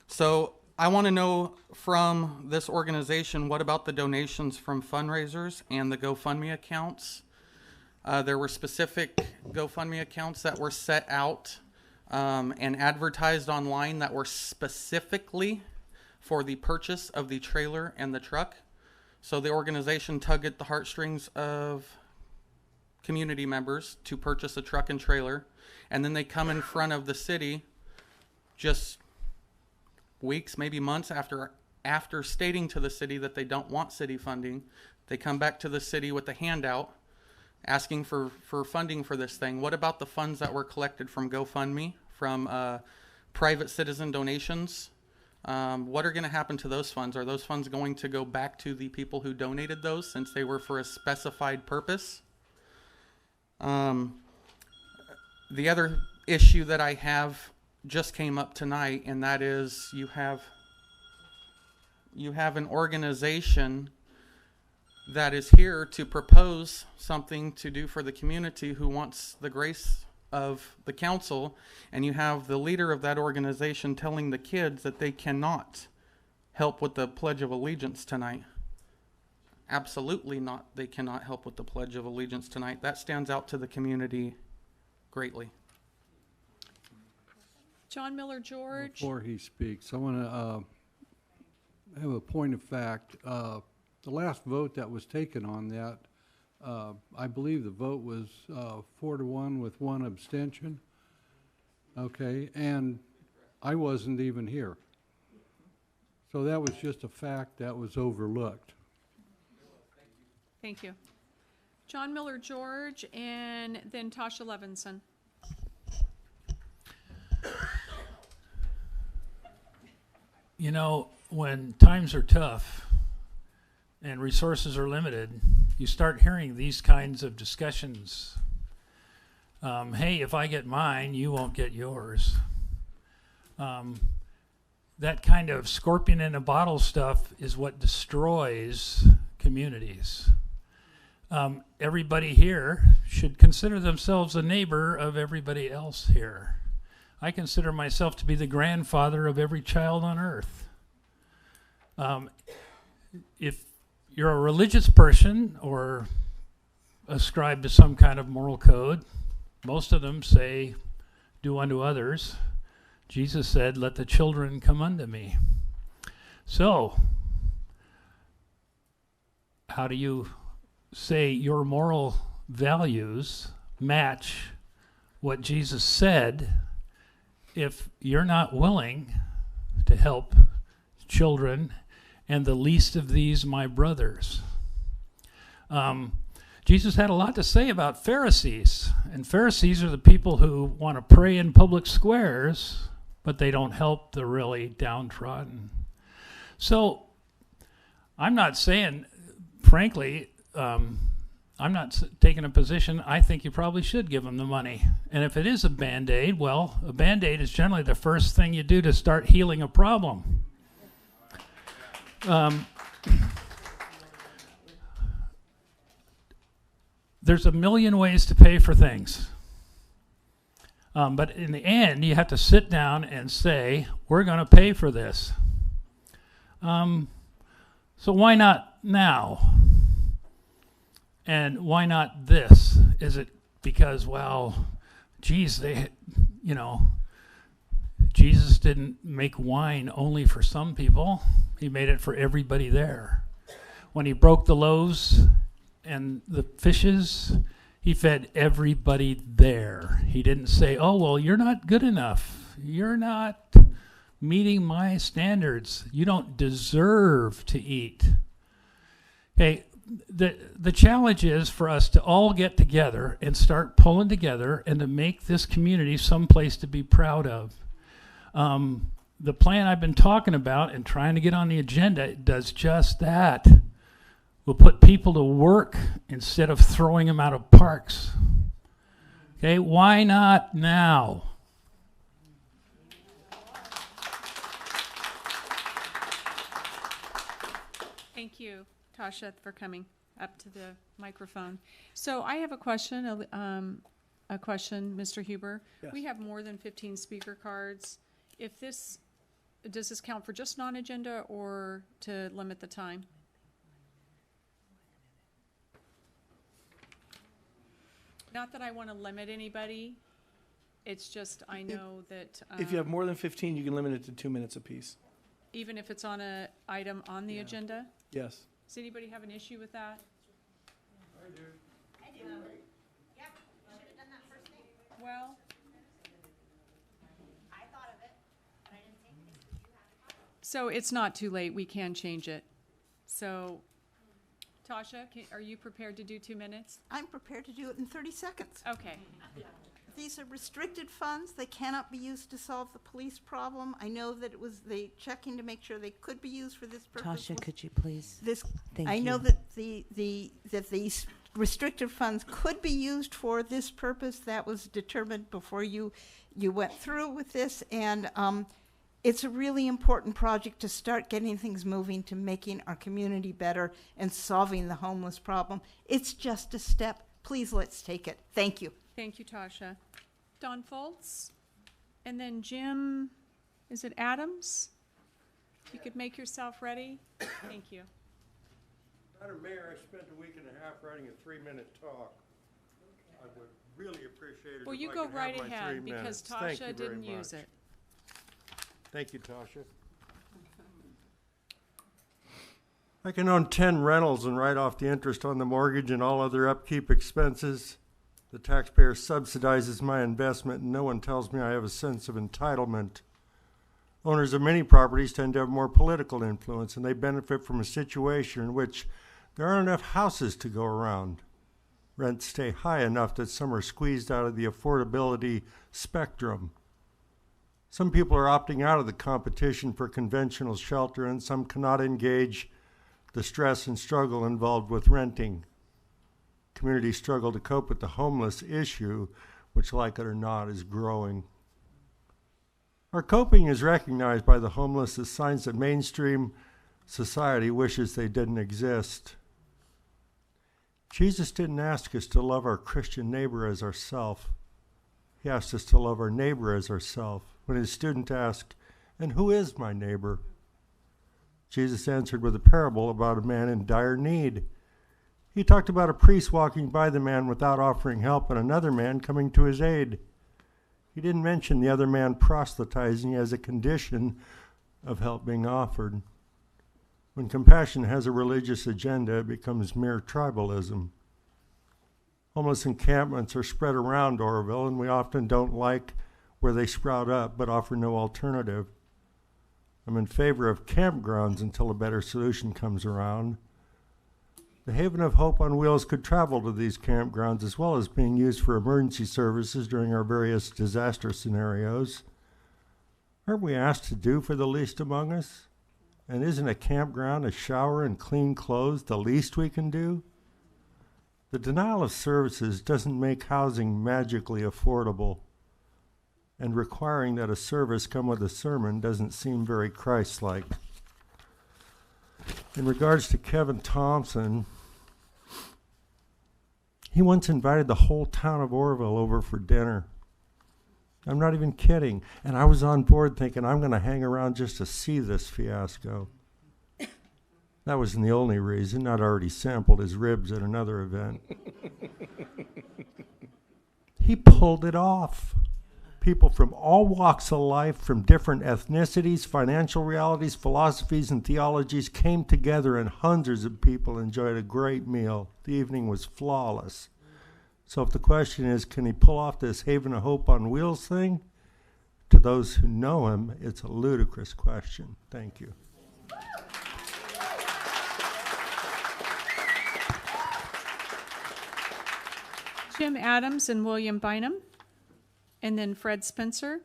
So I want to know from this organization, what about the donations from fundraisers and the GoFundMe accounts? There were specific GoFundMe accounts that were set out and advertised online that were specifically for the purchase of the trailer and the truck. So the organization tugged at the heartstrings of community members to purchase a truck and trailer, and then they come in front of the city just weeks, maybe months after stating to the city that they don't want city funding. They come back to the city with a handout asking for funding for this thing. What about the funds that were collected from GoFundMe, from private citizen donations? What are going to happen to those funds? Are those funds going to go back to the people who donated those, since they were for a specified purpose? The other issue that I have just came up tonight, and that is you have an organization that is here to propose something to do for the community who wants the grace of the council, and you have the leader of that organization telling the kids that they cannot help with the Pledge of Allegiance tonight. Absolutely not. They cannot help with the Pledge of Allegiance tonight. That stands out to the community greatly. John Miller George. Before he speaks, I want to have a point of fact. The last vote that was taken on that, I believe the vote was 4-1 with 1 abstention. Okay, and I wasn't even here. So that was just a fact that was overlooked. Thank you. John Miller George, and then Tasha Levinson. You know, when times are tough, and resources are limited, you start hearing these kinds of discussions. Hey, if I get mine, you won't get yours. That kind of scorpion in a bottle stuff is what destroys communities. Everybody here should consider themselves a neighbor of everybody else here. I consider myself to be the grandfather of every child on earth. If you're a religious person or ascribe to some kind of moral code, most of them say, do unto others. Jesus said, let the children come unto me. So, how do you say your moral values match what Jesus said if you're not willing to help children and the least of these my brothers? Jesus had a lot to say about Pharisees, and Pharisees are the people who want to pray in public squares, but they don't help the really downtrodden. So I'm not saying, frankly, I'm not taking a position. I think you probably should give them the money. And if it is a Band-Aid, well, a Band-Aid is generally the first thing you do to start healing a problem. There's a million ways to pay for things. But in the end, you have to sit down and say, we're going to pay for this. So why not now? And why not this? Is it because, well, geez, Jesus didn't make wine only for some people. He made it for everybody there. When he broke the loaves and the fishes, he fed everybody there. He didn't say, oh, well, you're not good enough. You're not meeting my standards. You don't deserve to eat. Okay, the challenge is for us to all get together and start pulling together and to make this community someplace to be proud of. The plan I've been talking about and trying to get on the agenda does just that. We'll put people to work instead of throwing them out of parks. Okay, why not now? Thank you, Tasha, for coming up to the microphone. So I have a question, Mr. Huber. Yes. We have more than 15 speaker cards. Does this count for just non-agenda or to limit the time? Not that I want to limit anybody. It's just I know that If you have more than 15, you can limit it to 2 minutes apiece. even if it's on an item on the agenda. Yes. Does anybody have an issue with that? I do. Yeah, you should have done that first thing. Well, I thought of it, but I didn't take it. so it's not too late. We can change it. So, Tasha, are you prepared to do 2 minutes? I'm prepared to do it in 30 seconds. Okay. These are restricted funds. They cannot be used to solve the police problem. I know that it was the checking to make sure they could be used for this purpose. Tasha, could you please? Thank I know you. that that these restricted funds could be used for this purpose. That was determined before you went through with this, and it's a really important project to start getting things moving to making our community better and solving the homeless problem. It's just a step. Please, let's take it. Thank you. Thank you, Tasha. Don Foltz, and then Jim, is it Adams? If you could make yourself ready. Thank you. Madam Mayor, I spent a week and a half writing a 3-minute talk. I would really appreciate it Well, if you I go could right have my 3 ahead because minutes. Thank Tasha you very didn't use much. it. Thank you, Tasha. I can own 10 rentals and write off the interest on the mortgage and all other upkeep expenses. The taxpayer subsidizes my investment, and no one tells me I have a sense of entitlement. Owners of many properties tend to have more political influence, and they benefit from a situation in which there aren't enough houses to go around. Rents stay high enough that some are squeezed out of the affordability spectrum. Some people are opting out of the competition for conventional shelter, and some cannot engage the stress and struggle involved with renting. Communities struggle to cope with the homeless issue, which, like it or not, is growing. Our coping is recognized by the homeless as signs that mainstream society wishes they didn't exist. Jesus didn't ask us to love our Christian neighbor as ourself. He asked us to love our neighbor as ourself. When his student asked, "And who is my neighbor?" Jesus answered with a parable about a man in dire need. He talked about a priest walking by the man without offering help and another man coming to his aid. He didn't mention the other man proselytizing as a condition of help being offered. When compassion has a religious agenda, it becomes mere tribalism. Homeless encampments are spread around Oroville, and we often don't like where they sprout up, but offer no alternative. I'm in favor of campgrounds until a better solution comes around. The Haven of Hope on Wheels could travel to these campgrounds as well as being used for emergency services during our various disaster scenarios. Aren't we asked to do for the least among us? And isn't a campground, a shower, and clean clothes the least we can do? The denial of services doesn't make housing magically affordable, and requiring that a service come with a sermon doesn't seem very Christ-like. In regards to Kevin Thompson, he once invited the whole town of Oroville over for dinner. I'm not even kidding. And I was on board thinking I'm going to hang around just to see this fiasco. That wasn't the only reason. I'd already sampled his ribs at another event. He pulled it off. People from all walks of life, from different ethnicities, financial realities, philosophies, and theologies came together, and hundreds of people enjoyed a great meal. The evening was flawless. So if the question is, can he pull off this Haven of Hope on Wheels thing? To those who know him, it's a ludicrous question. Thank you. Jim Adams and William Bynum, and then Fred Spencer.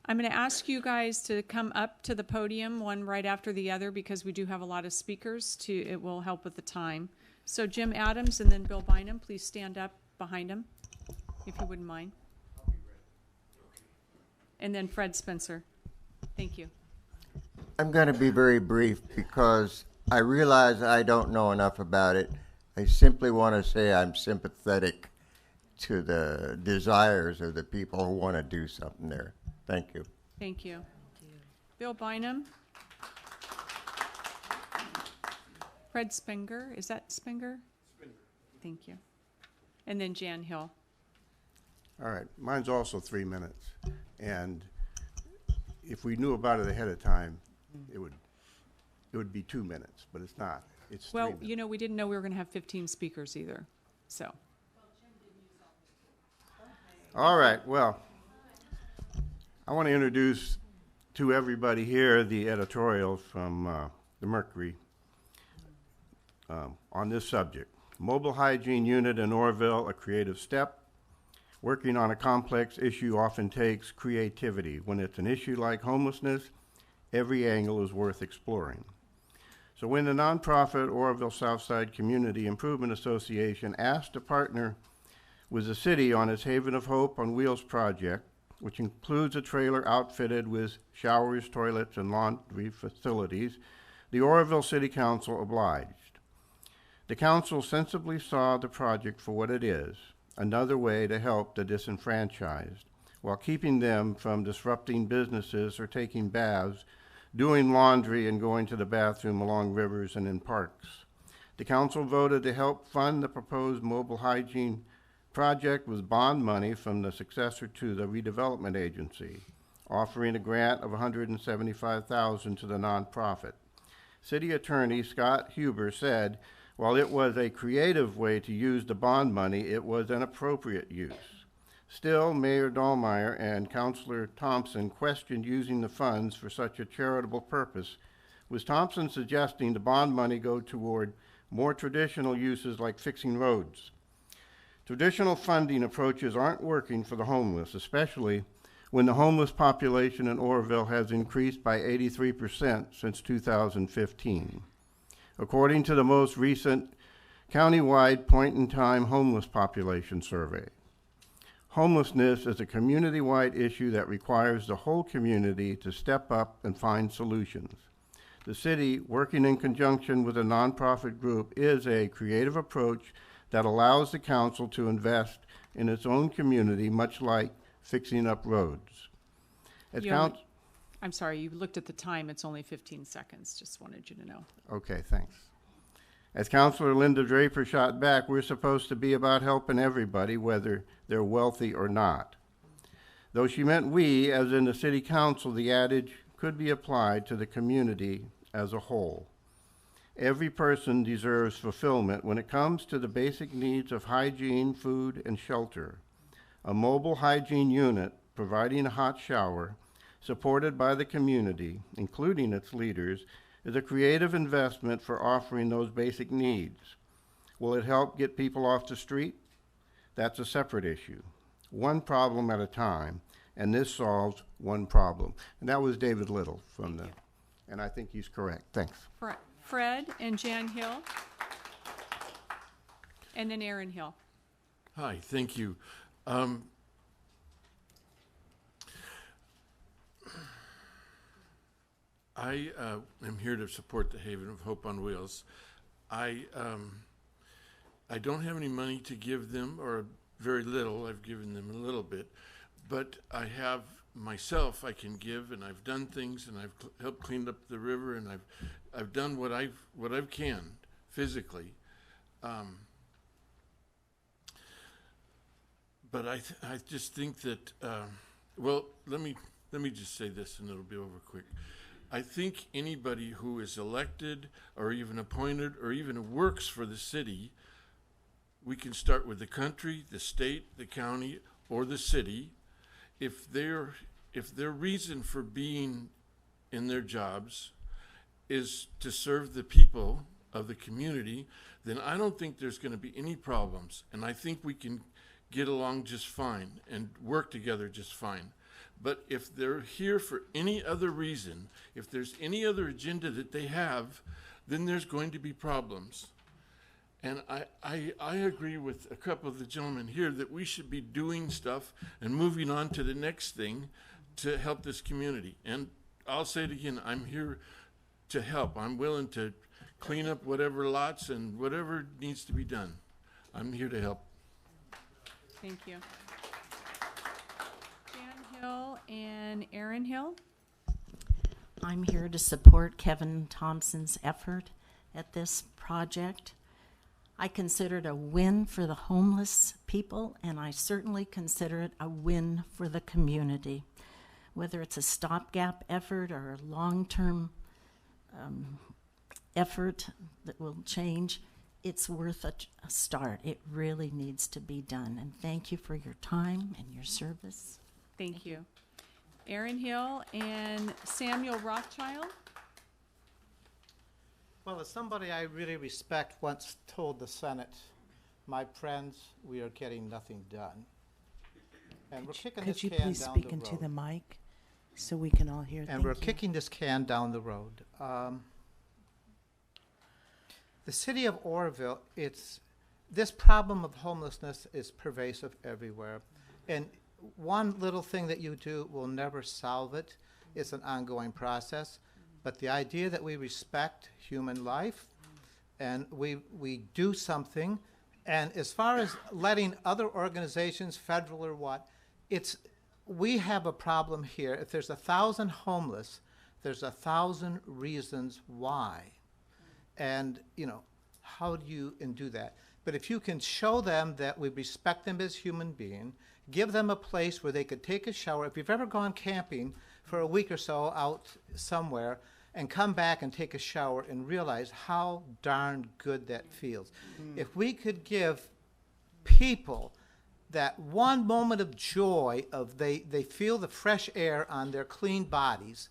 I'm going to ask you guys to come up to the podium, one right after the other, because we do have a lot of speakers. It will help with the time. So Jim Adams and then Bill Bynum, please stand up behind him, if you wouldn't mind. And then Fred Spencer. Thank you. I'm going to be very brief because I realize I don't know enough about it. I simply want to say I'm sympathetic to the desires of the people who want to do something there. Thank you. Thank you. Bill Bynum. Fred Spenger. Is that Spenger? Spenger. Thank you. And then Jan Hill. All right. Mine's also 3 minutes. And if we knew about it ahead of time, it would be 2 minutes, but it's not. It's 3 minutes. Well, you know, we didn't know we were going to have 15 speakers either, so. All right, well, I want to introduce to everybody here the editorial from the Mercury on this subject. Mobile hygiene unit in Oroville, a creative step. Working on a complex issue often takes creativity. When it's an issue like homelessness, every angle is worth exploring. So when the nonprofit Oroville Southside Community Improvement Association asked to partner with the city on its Haven of Hope on Wheels project, which includes a trailer outfitted with showers, toilets, and laundry facilities, the Oroville City Council obliged. The council sensibly saw the project for what it is, another way to help the disenfranchised, while keeping them from disrupting businesses or taking baths, doing laundry, and going to the bathroom along rivers and in parks. The council voted to help fund the proposed mobile hygiene project with bond money from the successor to the redevelopment agency, offering a grant of $175,000 to the nonprofit. City Attorney Scott Huber said, while it was a creative way to use the bond money, it was an appropriate use. Still, Mayor Dahlmeyer and Councilor Thompson questioned using the funds for such a charitable purpose, with Thompson suggesting the bond money go toward more traditional uses like fixing roads. Traditional funding approaches aren't working for the homeless, especially when the homeless population in Oroville has increased by 83% since 2015. according to the most recent countywide point-in-time homeless population survey. Homelessness is a community-wide issue that requires the whole community to step up and find solutions. The city, working in conjunction with a nonprofit group, is a creative approach that allows the council to invest in its own community, much like fixing up roads. I'm sorry, you looked at the time. It's only 15 seconds. Just wanted you to know. Okay, thanks. As Councilor Linda Draper shot back, we're supposed to be about helping everybody, whether they're wealthy or not. Though she meant we, as in the city council, the adage could be applied to the community as a whole. Every person deserves fulfillment when it comes to the basic needs of hygiene, food, and shelter. A mobile hygiene unit providing a hot shower, supported by the community, including its leaders, is a creative investment for offering those basic needs. Will it help get people off the street? That's a separate issue. One problem at a time, and this solves one problem. And that was David Little from the, and I think he's correct. Thanks. Fred and Jan Hill, and then Aaron Hill. Hi, thank you. I am here to support the Haven of Hope on Wheels. I don't have any money to give them, or very little. I've given them a little bit, but I have myself. I can give, and I've done things, and I've helped clean up the river, and I've done what I've can physically. But I just think that well, let me just say this, and it'll be over quick. I think anybody who is elected or even appointed or even works for the city, we can start with the country, the state, the county, or the city. If their reason for being in their jobs is to serve the people of the community, then I don't think there's going to be any problems. And I think we can get along just fine and work together just fine. But if they're here for any other reason, if there's any other agenda that they have, then there's going to be problems. And I agree with a couple of the gentlemen here that we should be doing stuff and moving on to the next thing to help this community. And I'll say it again, I'm here to help. I'm willing to clean up whatever lots and whatever needs to be done. I'm here to help. Thank you. Jan Hill and Aaron Hill. I'm here to support Kevin Thompson's effort at this project. I consider it a win for the homeless people, and I certainly consider it a win for the community. Whether it's a stopgap effort or a long-term effort that will change, it's worth a start. It really needs to be done. And thank you for your time and your service. Thank you. Aaron Hill and Samuel Rothschild. Well, as somebody I really respect once told the Senate, my friends, we are getting nothing done. And we're kicking this Could you can please down speak the into road. the mic so we can all hear? And Thank we're you. kicking this can down the road. The city of Oroville, this problem of homelessness is pervasive everywhere. And one little thing that you do will never solve it. It's an ongoing process. But the idea that we respect human life and we do something, and as far as letting other organizations, federal or what, we have a problem here. If there's 1,000 homeless, there's 1,000 reasons why. And, how do you do that? But if you can show them that we respect them as human beings, give them a place where they could take a shower. If you've ever gone camping for a week or so out somewhere and come back and take a shower and realize how darn good that feels. If we could give people that one moment of joy of they feel the fresh air on their clean bodies,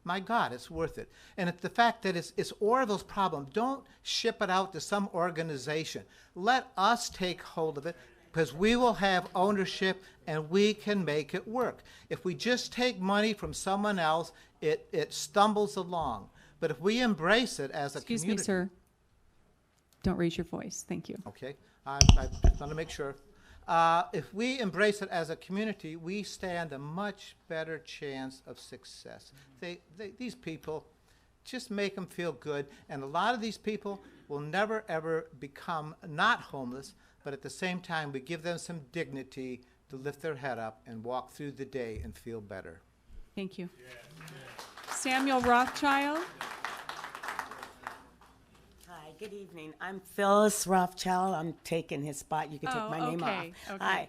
my God, it's worth it. And the fact that it's Orville's problem, don't ship it out to some organization. Let us take hold of it, because we will have ownership and we can make it work. If we just take money from someone else, it stumbles along. But if we embrace it as a community. Excuse me, sir. Don't raise your voice. Thank you. Okay, I just want to make sure. If we embrace it as a community, we stand a much better chance of success. These people, just make them feel good, and a lot of these people will never ever become not homeless, but at the same time we give them some dignity to lift their head up and walk through the day and feel better. Thank you. Samuel Rothschild. Hi, good evening. I'm Phyllis Rothschild. I'm taking his spot. You can take my name off. Okay. Hi.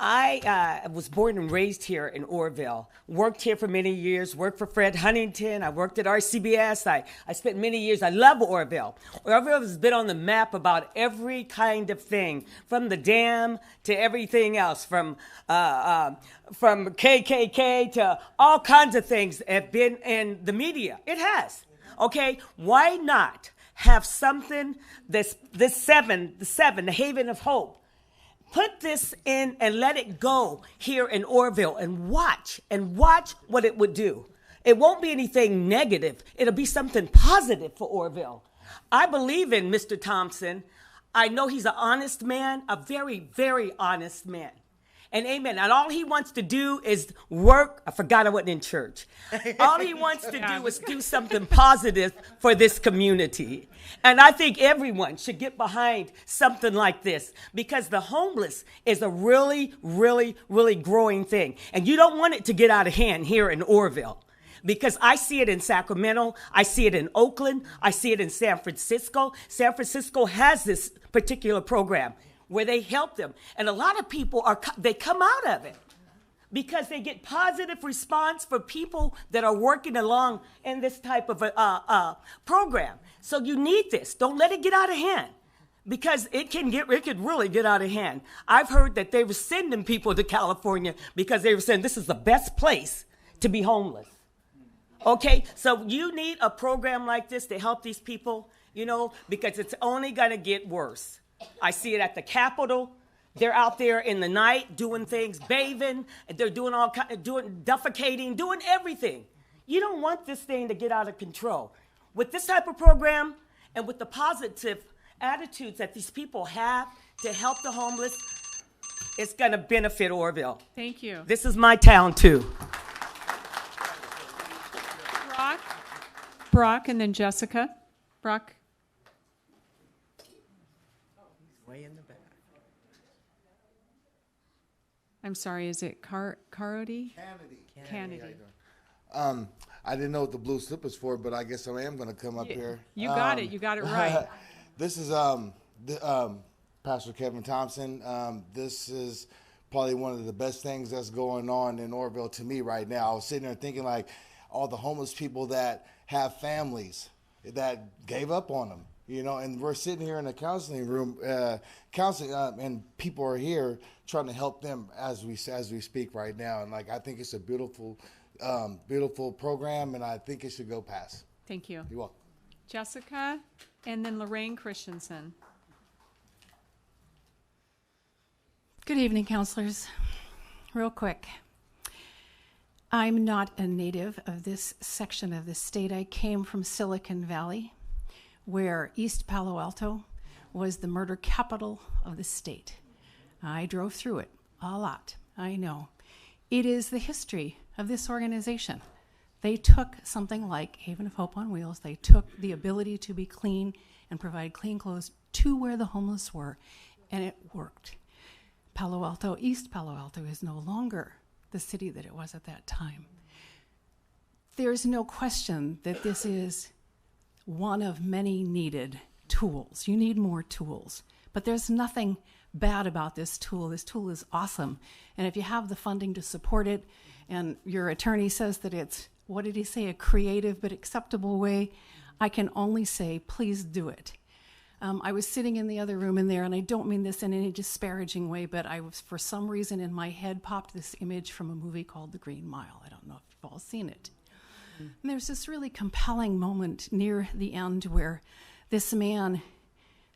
I was born and raised here in Oroville. Worked here for many years. Worked for Fred Huntington. I worked at RCBS. I spent many years. I love Oroville. Oroville has been on the map about every kind of thing, from the dam to everything else, from KKK to all kinds of things have been in the media. It has. Okay, why not have something the Haven of Hope? Put this in and let it go here in Oroville and watch what it would do. It won't be anything negative. It'll be something positive for Oroville. I believe in Mr. Thompson. I know he's an honest man, a very, very honest man. And amen. And all he wants to do is work. I forgot I wasn't in church. All he wants to do is do something positive for this community. And I think everyone should get behind something like this, because the homeless is a really, really, really growing thing. And you don't want it to get out of hand here in Oroville, because I see it in Sacramento. I see it in Oakland. I see it in San Francisco. San Francisco has this particular program where they help them. And a lot of people, they come out of it because they get positive response for people that are working along in this type of a program. So you need this. Don't let it get out of hand, because it could really get out of hand. I've heard that they were sending people to California because they were saying this is the best place to be homeless. Okay, so you need a program like this to help these people, because it's only gonna get worse. I see it at the Capitol. They're out there in the night doing things, bathing, and they're doing defecating, doing everything. You don't want this thing to get out of control. With this type of program and with the positive attitudes that these people have to help the homeless, it's going to benefit Oroville. Thank you. This is my town, too. Brock, and then Jessica. Brock. Way in the back. I'm sorry, is it Carody? Kennedy. I didn't know what the blue slip was for, but I guess I am going to come up here. You got it. You got it right. This is Pastor Kevin Thompson. This is probably one of the best things that's going on in Oroville to me right now. I was sitting there thinking, like, all the homeless people that have families that gave up on them. And we're sitting here in a counseling room, and people are here trying to help them as we speak right now. And I think it's a beautiful program, and I think it should go past. Thank you. You're welcome. Jessica, and then Lorraine Christensen. Good evening, counselors. Real quick. I'm not a native of this section of the state. I came from Silicon Valley, where East Palo Alto was the murder capital of the state. I drove through it a lot, I know. It is the history of this organization. They took something like Haven of Hope on Wheels, they took the ability to be clean and provide clean clothes to where the homeless were, and it worked. East Palo Alto is no longer the city that it was at that time. There's no question that this is one of many needed tools. You need more tools, but there's nothing bad about this tool. This tool is awesome. And if you have the funding to support it, and your attorney says that it's, what did he say, a creative but acceptable way, I can only say, please do it. I was sitting in the other room in there, and I don't mean this in any disparaging way, but I was, for some reason in my head, popped this image from a movie called The Green Mile. I don't know if you've all seen it. And there's this really compelling moment near the end where this man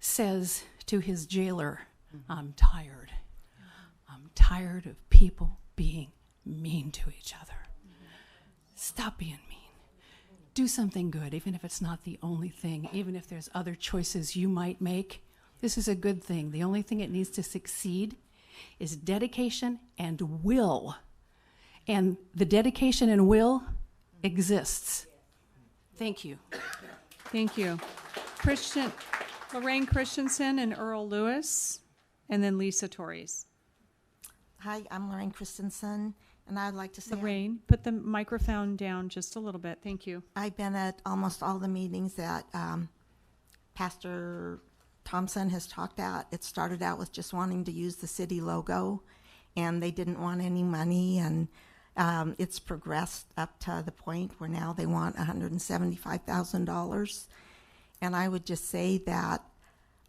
says to his jailer, I'm tired. I'm tired of people being mean to each other. Stop being mean. do something good, even if it's not the only thing, even if there's other choices you might make. This is a good thing. The only thing it needs to succeed is dedication and will. And the dedication and will exists. Thank you. Thank you. Lorraine Christensen and Earl Lewis, and then Lisa Torres. Hi, I'm Lorraine Christensen, and I'd like to say Lorraine, put the microphone down just a little bit. Thank you. I've been at almost all the meetings that Pastor Thompson has talked at. It started out with just wanting to use the city logo, and they didn't want any money, and it's progressed up to the point where now they want $175,000. And I would just say that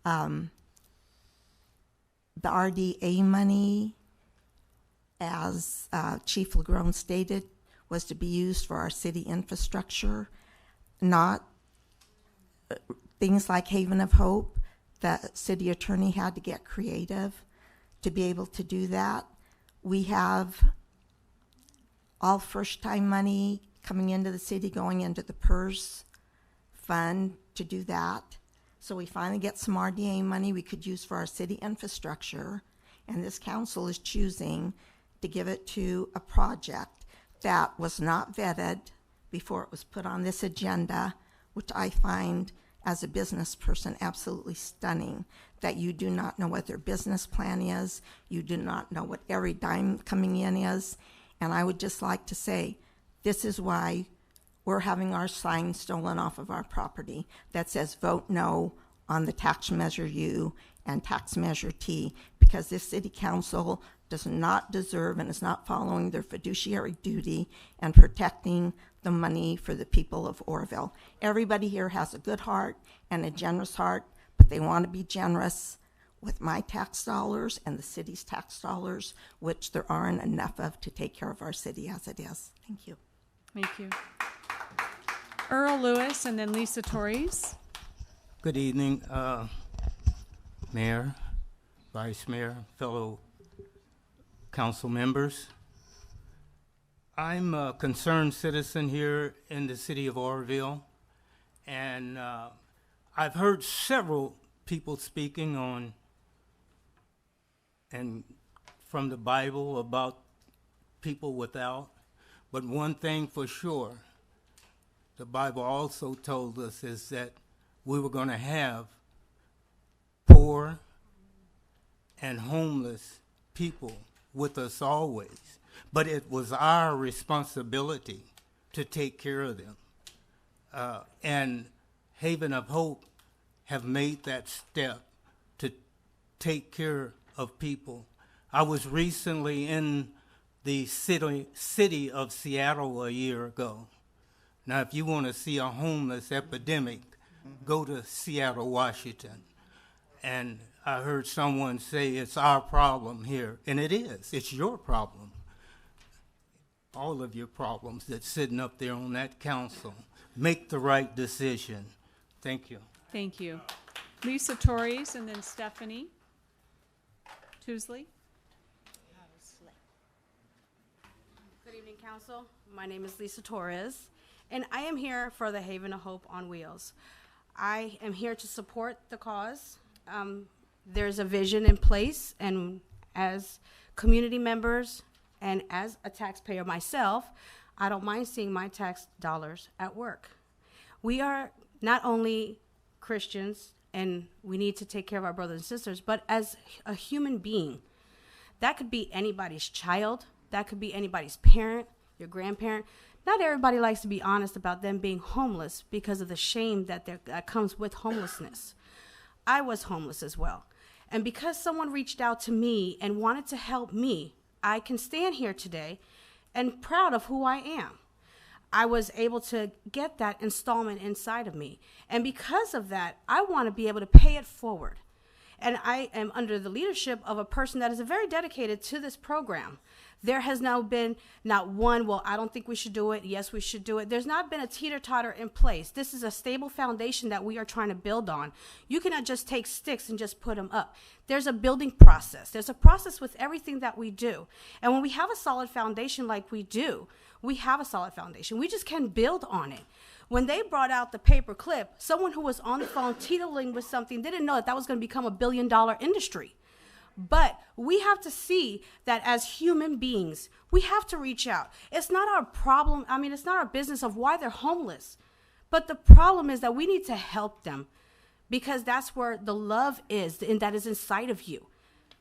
the RDA money, as Chief Legrone stated, was to be used for our city infrastructure, not things like Haven of Hope. The city attorney had to get creative to be able to do that. We have all first-time money coming into the city, going into the PERS fund to do that. So we finally get some RDA money we could use for our city infrastructure, and this council is choosing to give it to a project that was not vetted before it was put on this agenda, which I find, as a business person, absolutely stunning, that you do not know what their business plan is, you do not know what every dime coming in is, and I would just like to say, this is why we're having our sign stolen off of our property that says vote no on the tax measure U and tax measure T, because this city council does not deserve and is not following their fiduciary duty and protecting the money for the people of Oroville. Everybody here has a good heart and a generous heart, but they want to be generous with my tax dollars and the city's tax dollars, which there aren't enough of to take care of our city as it is. Thank you. Thank you. Earl Lewis and then Lisa Torres. Good evening, Mayor, Vice Mayor, fellow council members. I'm a concerned citizen here in the city of Oroville, and I've heard several people speaking on and from the Bible about people without, but one thing for sure, the Bible also told us is that we were going to have poor and homeless people with us always, but it was our responsibility to take care of them. And Haven of Hope have made that step to take care of people. I was recently in the city of Seattle a year ago. Now, if you want to see a homeless epidemic, go to Seattle, Washington. And I heard someone say it's our problem here, and it is. It's your problem. All of your problems that's sitting up there on that council. Make the right decision. Thank you. Thank you. Lisa Torres and then Stephanie Tousley. Good evening, Council. My name is Lisa Torres, and I am here for the Haven of Hope on Wheels. I am here to support the cause. There's a vision in place, and as community members and as a taxpayer myself, I don't mind seeing my tax dollars at work. We are not only Christians, and we need to take care of our brothers and sisters, but as a human being. That could be anybody's child, that could be anybody's parent, your grandparent. Not everybody likes to be honest about them being homeless because of the shame that comes with homelessness. I was homeless as well. And because someone reached out to me and wanted to help me, I can stand here today and proud of who I am. I was able to get that installment inside of me. And because of that, I want to be able to pay it forward. And I am under the leadership of a person that is very dedicated to this program. There has now been not one, well, I don't think we should do it. Yes, we should do it. There's not been a teeter-totter in place. This is a stable foundation that we are trying to build on. You cannot just take sticks and just put them up. There's a building process. There's a process with everything that we do. And when we have a solid foundation like we do, we have a solid foundation. We just can build on it. When they brought out the paper clip, someone who was on the phone teetering with something didn't know that was going to become a billion-dollar industry. But we have to see that as human beings, we have to reach out. It's not our problem. I mean, it's not our business of why they're homeless. But the problem is that we need to help them, because that's where the love is, and that is inside of you.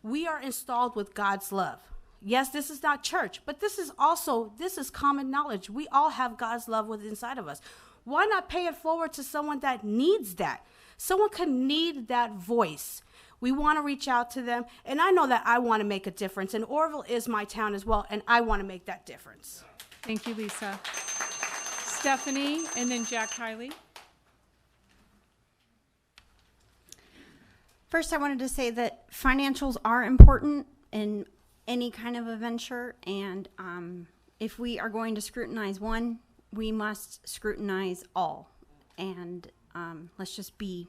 We are installed with God's love. Yes, this is not church, but this is common knowledge. We all have God's love within inside of us. Why not pay it forward to someone that needs that? Someone could need that voice. We want to reach out to them, and I know that I want to make a difference, and Oroville is my town as well, and I want to make that difference. Thank you, Lisa. Stephanie, and then Jack Kiley. First, I wanted to say that financials are important in any kind of a venture, and if we are going to scrutinize one, we must scrutinize all, and let's just be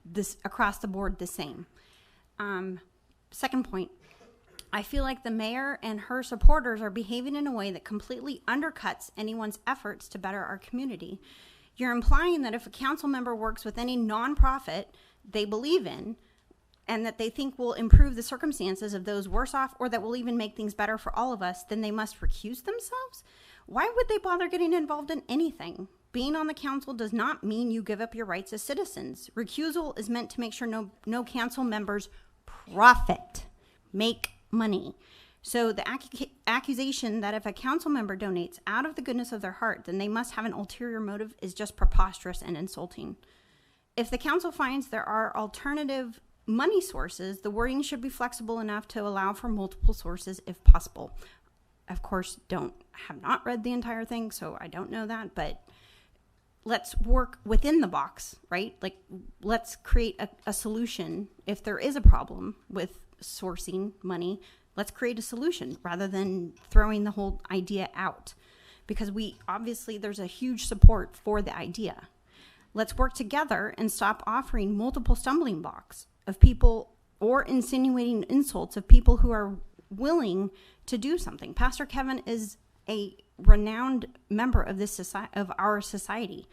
this across the board the same. Second point, I feel like the mayor and her supporters are behaving in a way that completely undercuts anyone's efforts to better our community. You're implying that if a council member works with any nonprofit they believe in, and that they think will improve the circumstances of those worse off, or that will even make things better for all of us, then they must recuse themselves? Why would they bother getting involved in anything? Being on the council does not mean you give up your rights as citizens. Recusal is meant to make sure no council members profit, make money. So the accusation that if a council member donates out of the goodness of their heart, then they must have an ulterior motive is just preposterous and insulting. If the council finds there are alternative money sources, the wording should be flexible enough to allow for multiple sources if possible. Of course, have not read the entire thing, so I don't know that, but let's work within the box, right? Like, let's create a solution. If there is a problem with sourcing money, let's create a solution rather than throwing the whole idea out, because there's a huge support for the idea. Let's work together and stop offering multiple stumbling blocks of people or insinuating insults of people who are willing to do something. Pastor Kevin is a renowned member of of our society.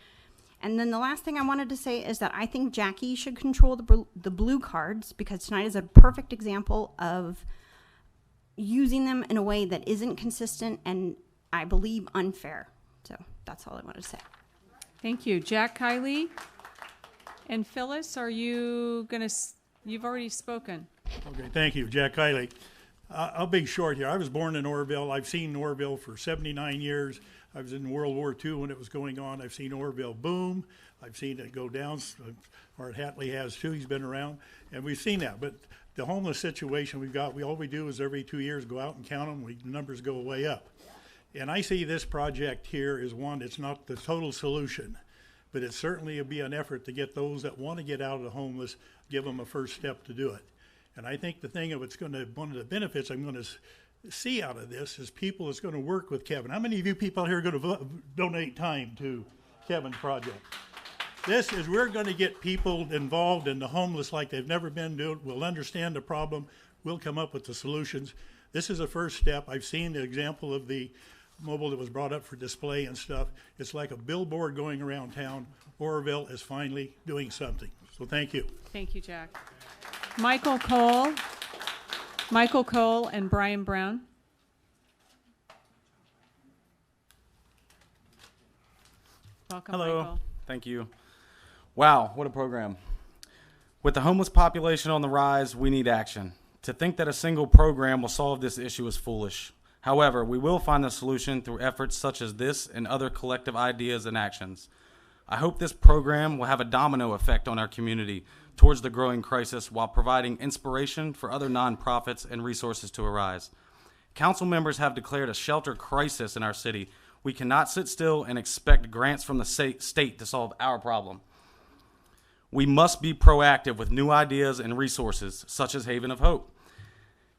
And then the last thing I wanted to say is that I think Jackie should control the blue cards, because tonight is a perfect example of using them in a way that isn't consistent and, I believe, unfair. So that's all I wanted to say. Thank you. Jack Kiley. And Phyllis, are you going to... You've already spoken. Okay, thank you. Jack Kiley. I'll be short here. I was born in Oroville. I've seen Oroville for 79 years. I was in World War II when it was going on. I've seen Oroville boom. I've seen it go down. Art Hatley has too. He's been around. And we've seen that. But the homeless situation we've got, all we do is every 2 years go out and count them. The numbers go way up. And I see this project here as one that's not the total solution, but it certainly will be an effort to get those that want to get out of the homeless, give them a first step to do it. And I think one of the benefits I'm going to see out of this is people that's going to work with Kevin. How many of you people out here are going to donate time to Kevin's project? We're going to get people involved in the homeless like they've never been doing. We'll understand the problem. We'll come up with the solutions. This is a first step. I've seen the example of the mobile that was brought up for display and stuff. It's like a billboard going around town. Oroville is finally doing something. So thank you. Thank you, Jack. Michael Cole and Brian Brown. Welcome, Hello. Michael. Thank you. Wow, what a program. With the homeless population on the rise, we need action. To think that a single program will solve this issue is foolish. However, we will find the solution through efforts such as this and other collective ideas and actions. I hope this program will have a domino effect on our community towards the growing crisis while providing inspiration for other nonprofits and resources to arise. Council members have declared a shelter crisis in our city. We cannot sit still and expect grants from the state to solve our problem. We must be proactive with new ideas and resources, such as Haven of Hope.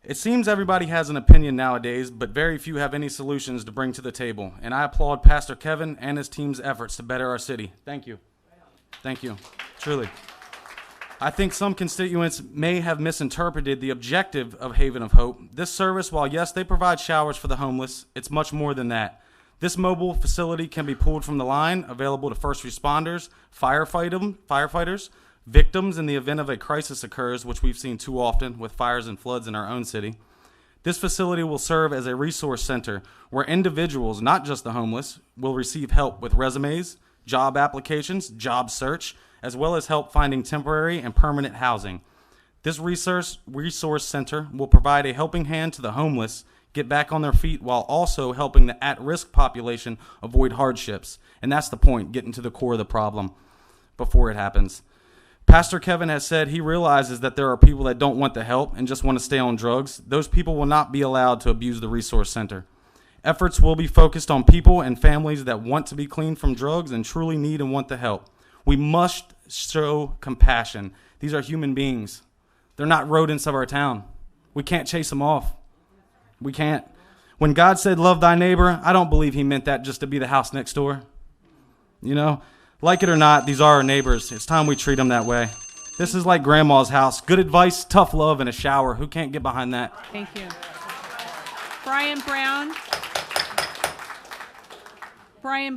It seems everybody has an opinion nowadays, but very few have any solutions to bring to the table, and I applaud Pastor Kevin and his team's efforts to better our city. Thank you. Thank you. Truly. I think some constituents may have misinterpreted the objective of Haven of Hope. This service, while yes, they provide showers for the homeless, it's much more than that. This mobile facility can be pulled from the line, available to first responders, firefighters, victims in the event of a crisis occurs, which we've seen too often with fires and floods in our own city. This facility will serve as a resource center where individuals, not just the homeless, will receive help with resumes, job applications, job search, as well as help finding temporary and permanent housing. This resource center will provide a helping hand to the homeless get back on their feet while also helping the at-risk population avoid hardships. And that's the point, getting to the core of the problem before it happens. Pastor Kevin has said he realizes that there are people that don't want the help and just want to stay on drugs. Those people will not be allowed to abuse the resource center. Efforts will be focused on people and families that want to be clean from drugs and truly need and want the help. We must show compassion. These are human beings. They're not rodents of our town. We can't chase them off. We can't. When God said, love thy neighbor, I don't believe he meant that just to be the house next door. You know, like it or not, these are our neighbors. It's time we treat them that way. This is like grandma's house. Good advice, tough love, and a shower. Who can't get behind that? Thank you. Brian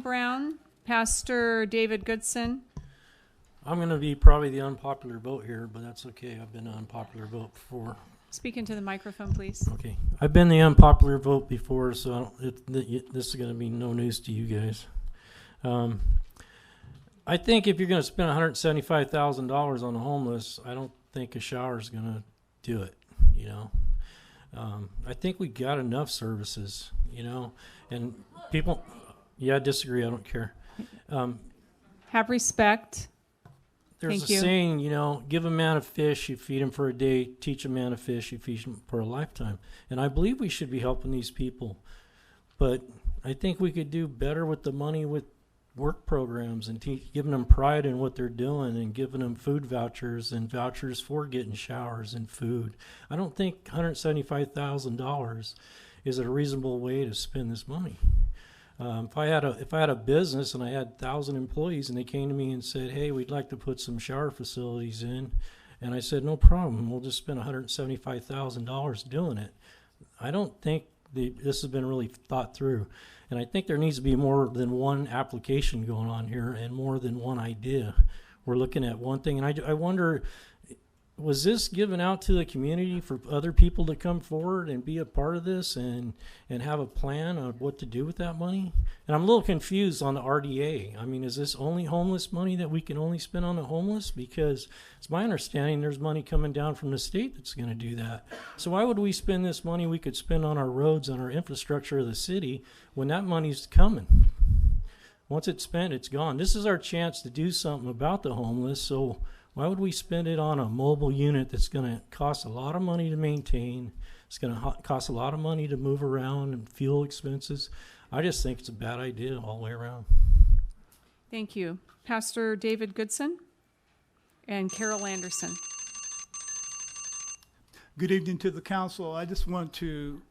Brown, Pastor David Goodson. I'm going to be probably the unpopular vote here, but that's okay. I've been an unpopular vote before. Speak into the microphone, please. Okay. I've been the unpopular vote before, so this is going to be no news to you guys. I think if you're going to spend $175,000 on the homeless, I don't think a shower is going to do it, you know. I think we got enough services, you know, and people, I disagree. I don't care. Have respect. There's a saying, you know, give a man a fish, you feed him for a day, teach a man a fish, you feed him for a lifetime. And I believe we should be helping these people. But I think we could do better with the money with work programs and giving them pride in what they're doing and giving them food vouchers and vouchers for getting showers and food. I don't think $175,000 is a reasonable way to spend this money. If I had a business and I had 1,000 employees and they came to me and said, hey, we'd like to put some shower facilities in, and I said, no problem, we'll just spend $175,000 doing it. I don't think this has been really thought through. And I think there needs to be more than one application going on here and more than one idea. We're looking at one thing, and I wonder, was this given out to the community for other people to come forward and be a part of this and have a plan of what to do with that money? And I'm a little confused on the RDA. I mean, is this only homeless money that we can only spend on the homeless? Because it's my understanding there's money coming down from the state that's going to do that. So why would we spend this money we could spend on our roads and our infrastructure of the city when that money's coming? Once it's spent, it's gone. This is our chance to do something about the homeless, so why would we spend it on a mobile unit that's going to cost a lot of money to maintain? It's going to cost a lot of money to move around and fuel expenses. I just think it's a bad idea all the way around. Thank you. Pastor David Goodson and Carol Anderson. Good evening to the council. I just want to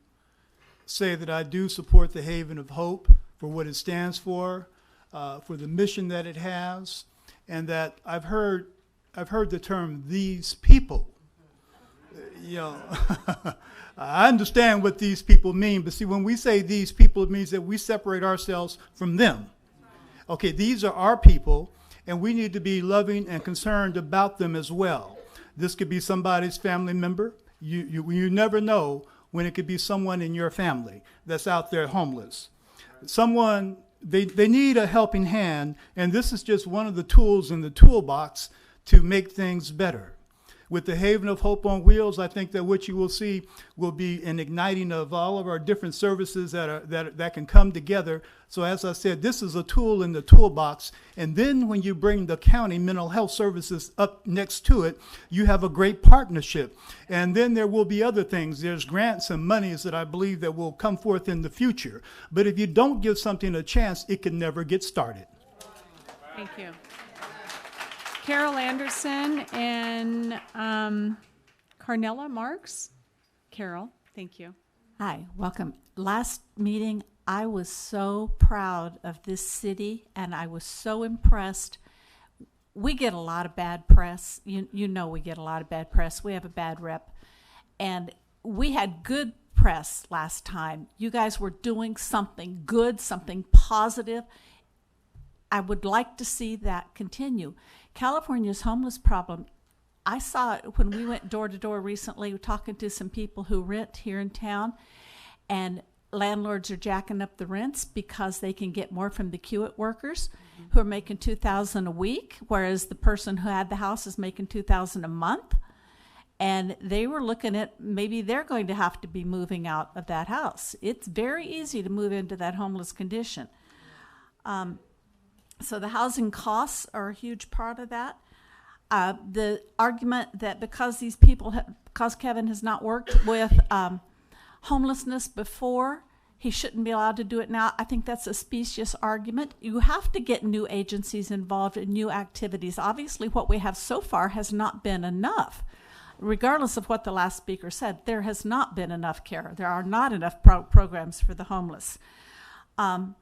say that I do support the Haven of Hope for what it stands for the mission that it has, and that I've heard the term "these people." You know, I understand what these people mean, but see, when we say these people, it means that we separate ourselves from them. Okay, these are our people, and we need to be loving and concerned about them as well. This could be somebody's family member. You never know when it could be someone in your family that's out there homeless. Someone, they need a helping hand, and this is just one of the tools in the toolbox to make things better. With the Haven of Hope on Wheels, I think that what you will see will be an igniting of all of our different services that can come together. So as I said, this is a tool in the toolbox. And then when you bring the county mental health services up next to it, you have a great partnership. And then there will be other things. There's grants and monies that I believe that will come forth in the future. But if you don't give something a chance, it can never get started. Thank you. Carol Anderson and Carnella Marks. Carol, thank you. Hi, welcome. Last meeting, I was so proud of this city, and I was so impressed. We get a lot of bad press. You know we get a lot of bad press. We have a bad rep. And we had good impressed last time. You guys were doing something good, something positive. I would like to see that continue. California's homeless problem, I saw it when we went door to door recently talking to some people who rent here in town, and landlords are jacking up the rents because they can get more from the Kiewit workers who are making $2,000 a week, whereas the person who had the house is making $2,000 a month. And they were looking at maybe they're going to have to be moving out of that house. It's very easy to move into that homeless condition. So the housing costs are a huge part of that. The argument that because these people, because Kevin has not worked with homelessness before, he shouldn't be allowed to do it now. I think that's a specious argument. You have to get new agencies involved in new activities. Obviously, what we have so far has not been enough. Regardless of what the last speaker said, there has not been enough care. There are not enough programs for the homeless. So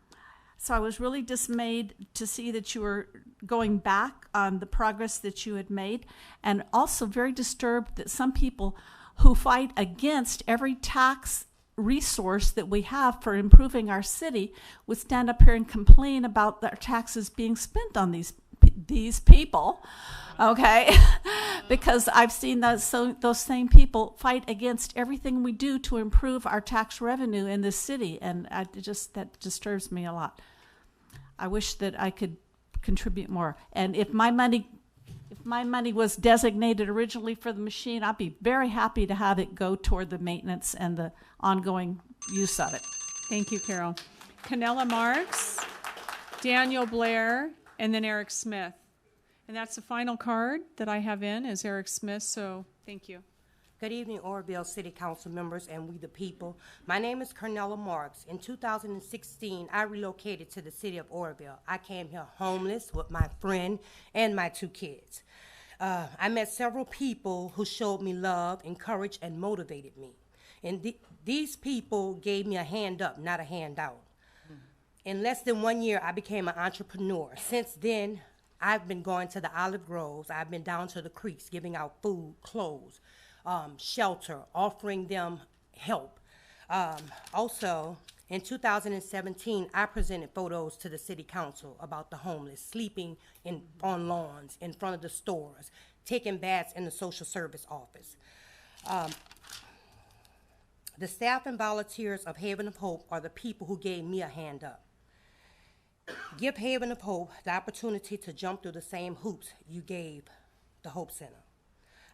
I was really dismayed to see that you were going back on the progress that you had made, and also very disturbed that some people who fight against every tax resource that we have for improving our city would stand up here and complain about their taxes being spent on these people, okay? Because I've seen those same people fight against everything we do to improve our tax revenue in this city, and that disturbs me a lot. I wish that I could contribute more. And if my money was designated originally for the machine, I'd be very happy to have it go toward the maintenance and the ongoing use of it. Thank you, Carol. Canella Marks, Daniel Blair, and then Eric Smith. And that's the final card that I have in is Eric Smith, so thank you. Good evening, Oroville City Council members and we the people. My name is Cornella Marks. In 2016, I relocated to the city of Oroville. I came here homeless with my friend and my 2 kids. I met several people who showed me love, encouraged, and motivated me. And these people gave me a hand up, not a handout. In less than 1 year, I became an entrepreneur. Since then, I've been going to the olive groves. I've been down to the creeks, giving out food, clothes, shelter, offering them help. Also, in 2017, I presented photos to the city council about the homeless, sleeping on lawns, in front of the stores, taking baths in the social service office. The staff and volunteers of Haven of Hope are the people who gave me a hand up. Give Haven of Hope the opportunity to jump through the same hoops you gave the Hope Center.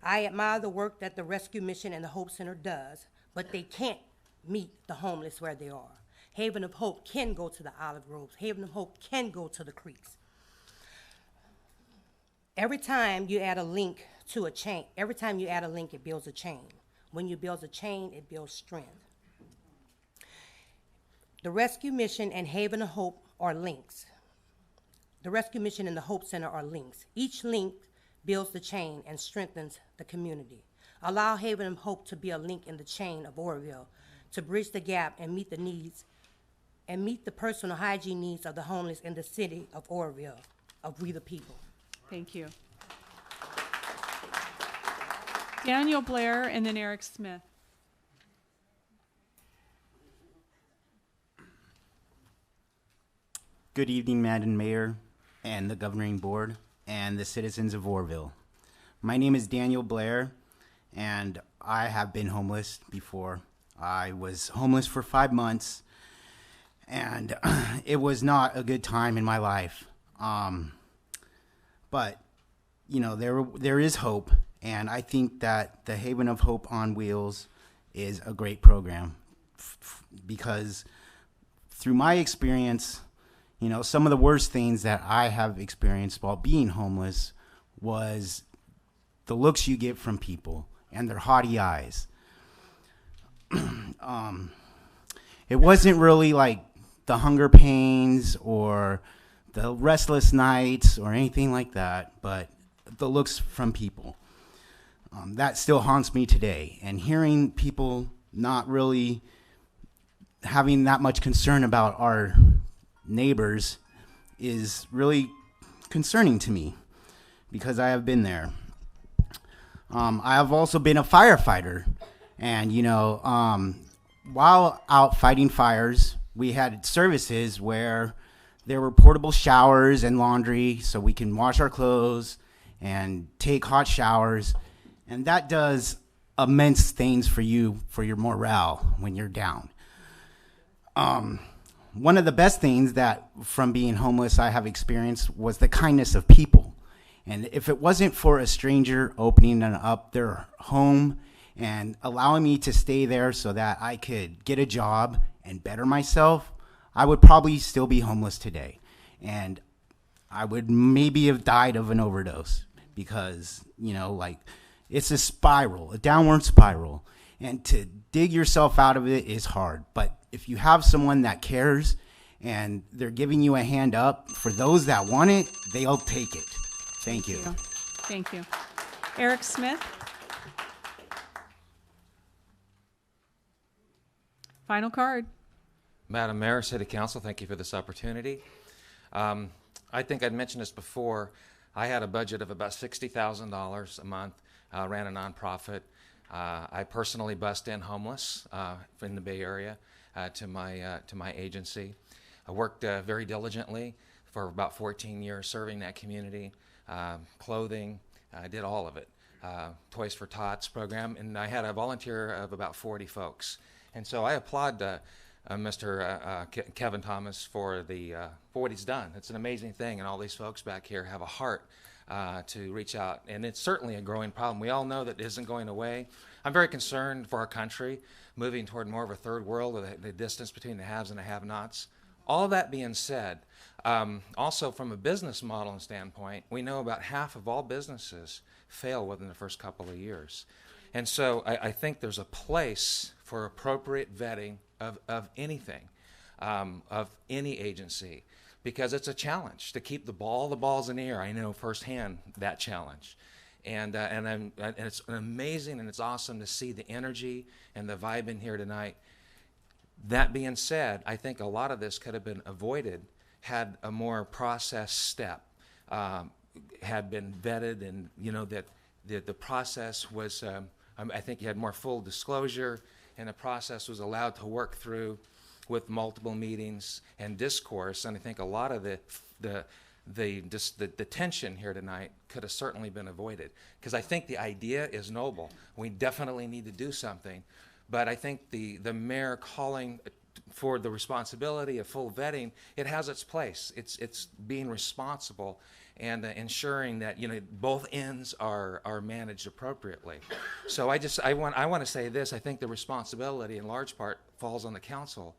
I admire the work that the Rescue Mission and the Hope Center does, but they can't meet the homeless where they are. Haven of Hope can go to the olive groves. Haven of Hope can go to the creeks. Every time you add a link to a chain, every time you add a link, it builds a chain. When you build a chain, it builds strength. The Rescue Mission and Haven of Hope are links. The Rescue Mission and the Hope Center are links. Each link builds the chain and strengthens the community. Allow Haven of Hope to be a link in the chain of Oroville to bridge the gap and meet the needs and meet the personal hygiene needs of the homeless in the city of Oroville, of we the people. Thank you. Daniel Blair and then Eric Smith. Good evening, Madam Mayor and the Governing Board and the citizens of Oroville. My name is Daniel Blair, and I have been homeless before. I was homeless for 5 months, and it was not a good time in my life. But, you know, there is hope, and I think that the Haven of Hope on Wheels is a great program because through my experience, you know, some of the worst things that I have experienced while being homeless was the looks you get from people and their haughty eyes. It wasn't really like the hunger pains or the restless nights or anything like that, but the looks from people. That still haunts me today. And hearing people not really having that much concern about our neighbors is really concerning to me because I have been there. I have also been a firefighter, and you know, while out fighting fires, we had services where there were portable showers and laundry so we can wash our clothes and take hot showers. And that does immense things for you, for your morale when you're down. One of the best things that from being homeless I have experienced was the kindness of people. And if it wasn't for a stranger opening up their home and allowing me to stay there so that I could get a job and better myself, I would probably still be homeless today. And I would maybe have died of an overdose because, you know, like, it's a spiral, a downward spiral. And to dig yourself out of it is hard. But if you have someone that cares and they're giving you a hand up, for those that want it, they'll take it. Thank you. Thank you. Eric Smith. Final card. Madam Mayor, City Council, thank you for this opportunity. I think I'd mentioned this before. I had a budget of about $60,000 a month, ran a nonprofit. I personally bussed in homeless in the Bay Area to my agency. I worked very diligently for about 14 years serving that community, clothing, I did all of it. Toys for Tots program, and I had a volunteer of about 40 folks. And so I applaud Mr. Kevin Thomas for what he's done. It's an amazing thing, and all these folks back here have a heart to reach out, and it's certainly a growing problem. We all know that it isn't going away. I'm very concerned for our country moving toward more of a third world, with the distance between the haves and the have-nots. All that being said, also from a business model standpoint, we know about half of all businesses fail within the first couple of years. And so I think there's a place for appropriate vetting of anything, of any agency, because it's a challenge to keep the balls in the air. I know firsthand that challenge. And it's amazing and it's awesome to see the energy and the vibe in here tonight. That being said, I think a lot of this could have been avoided had a more process step had been vetted, and you know that the process was. I think you had more full disclosure, and the process was allowed to work through with multiple meetings and discourse. And I think a lot of the tension here tonight could have certainly been avoided, because I think the idea is noble. We definitely need to do something, but I think the mayor calling for the responsibility of full vetting, it has its place. It's being responsible and ensuring that both ends are managed appropriately. So I want to say this. I think the responsibility in large part falls on the council.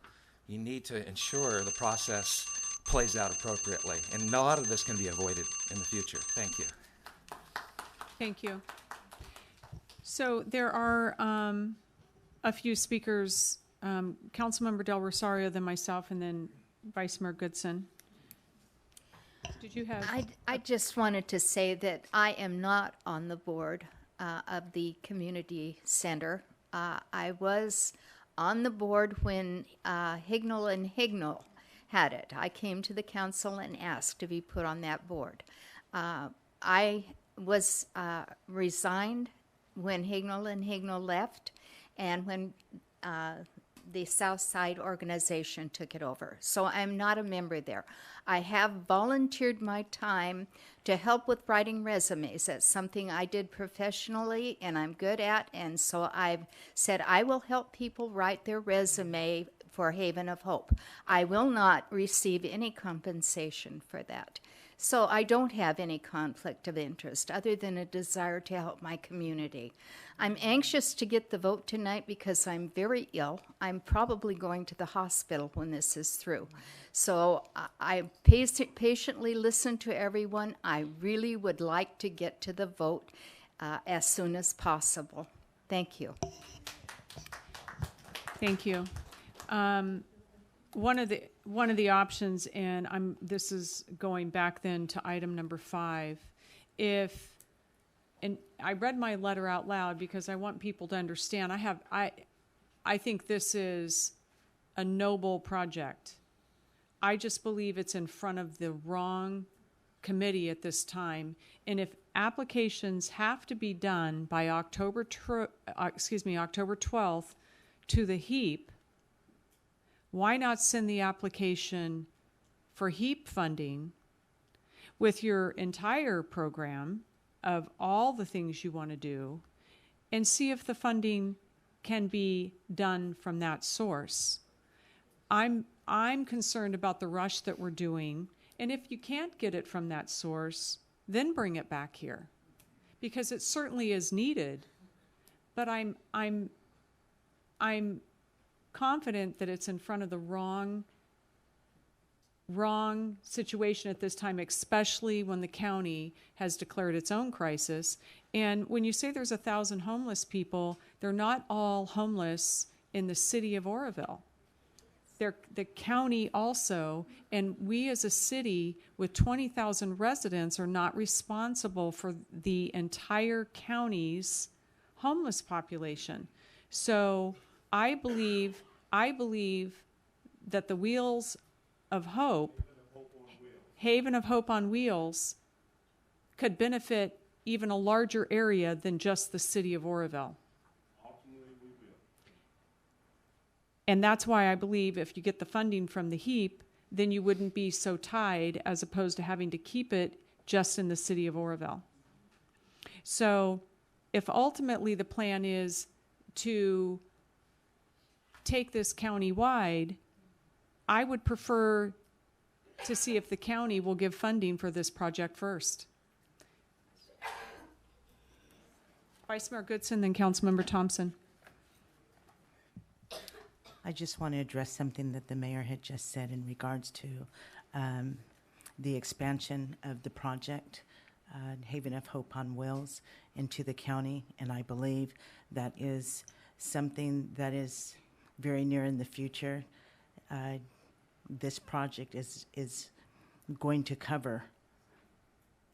You need to ensure the process plays out appropriately, and a lot of this can be avoided in the future. Thank you. Thank you. So there are a few speakers, Councilmember Del Rosario, then myself, and then Vice Mayor Goodson. Did you have? I just wanted to say that I am not on the board of the community center. I was on the board when Hignall and Hignall had it. I came to the council and asked to be put on that board. I was resigned when Hignall and Hignall left, and when the Southside organization took it over. So I'm not a member there. I have volunteered my time to help with writing resumes. That's something I did professionally and I'm good at, and so I've said I will help people write their resume for Haven of Hope. I will not receive any compensation for that. So I don't have any conflict of interest other than a desire to help my community. I'm anxious to get the vote tonight because I'm very ill. I'm probably going to the hospital when this is through. So I patiently listen to everyone. I really would like to get to the vote as soon as possible. Thank you. Thank you. One of the options, and this is going back then to item number 5, and I read my letter out loud because I want people to understand. I think this is a noble project. I just believe it's in front of the wrong committee at this time, and if applications have to be done by October 12th to the heap, why not send the application for HEAP funding with your entire program of all the things you want to do and see if the funding can be done from that source. I'm concerned about the rush that we're doing, and if you can't get it from that source, then bring it back here, because it certainly is needed. But I'm confident that it's in front of the wrong situation at this time, especially when the county has declared its own crisis. And when you say there's 1,000 homeless people, they're not all homeless in the city of Oroville. They're the county also, and we as a city with 20,000 residents are not responsible for the entire county's homeless population. So I believe that the Wheels of Hope, Haven of Hope on Wheels, could benefit even a larger area than just the city of Oroville. And that's why I believe if you get the funding from the HEAP, then you wouldn't be so tied as opposed to having to keep it just in the city of Oroville. So if ultimately the plan is to take this county-wide, I would prefer to see if the county will give funding for this project first. Vice Mayor Goodson, then Councilmember Thompson. I just want to address something that the mayor had just said in regards to the expansion of the project, Haven of Hope on Wheels, into the county. And I believe that is something that is very near in the future. This project is going to cover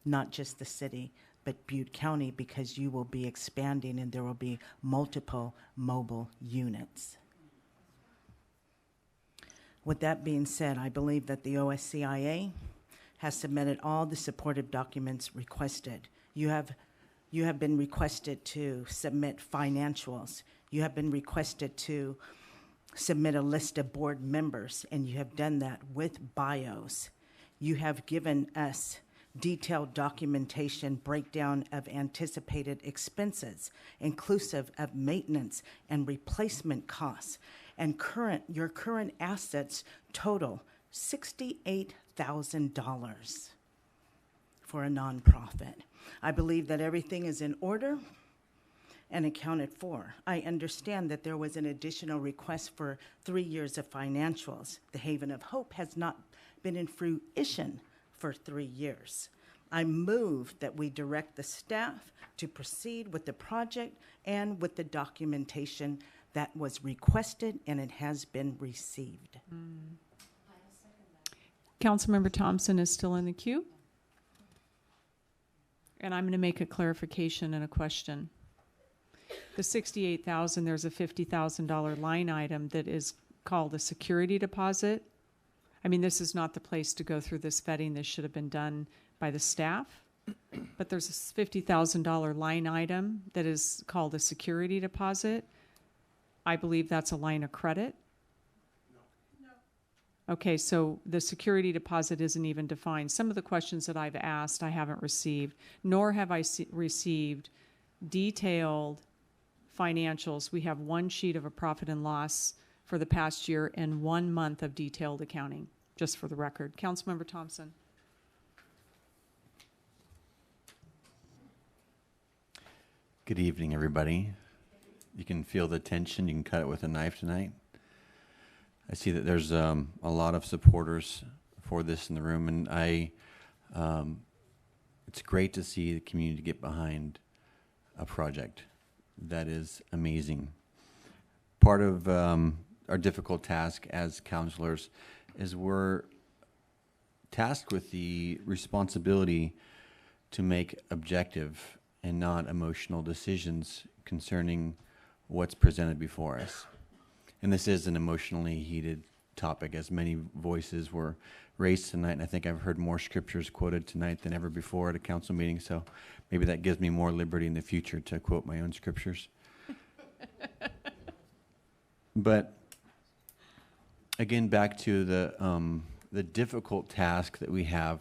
not just the city, but Butte County, because you will be expanding and there will be multiple mobile units. With that being said, I believe that the OSCIA has submitted all the supportive documents requested. You have been requested to submit financials. You have been requested to submit a list of board members, and you have done that with bios. You have given us detailed documentation breakdown of anticipated expenses, inclusive of maintenance and replacement costs. And your current assets total $68,000 for a nonprofit. I believe that everything is in order and accounted for. I understand that there was an additional request for 3 years of financials. The Haven of Hope has not been in fruition for 3 years. I move that we direct the staff to proceed with the project and with the documentation that was requested, and it has been received. Councilmember Thompson is still in the queue. And I'm going to make a clarification and a question. The $68,000, there's a $50,000 line item that is called a security deposit. I mean, this is not the place to go through this vetting. This should have been done by the staff. But there's a $50,000 line item that is called a security deposit. I believe that's a line of credit. No. Okay, so the security deposit isn't even defined. Some of the questions that I've asked, I haven't received, nor have I received detailed financials. We have one sheet of a profit and loss for the past year and 1 month of detailed accounting, just for the record. Councilmember Thompson. Good evening, everybody. You can feel the tension. You can cut it with a knife tonight. I see that there's a lot of supporters for this in the room, and it's great to see the community get behind a project that is amazing. Part of our difficult task as counselors is we're tasked with the responsibility to make objective and not emotional decisions concerning what's presented before us. And this is an emotionally heated topic, as many voices were raised tonight, and I think I've heard more scriptures quoted tonight than ever before at a council meeting, so maybe that gives me more liberty in the future to quote my own scriptures. But again, back to the difficult task that we have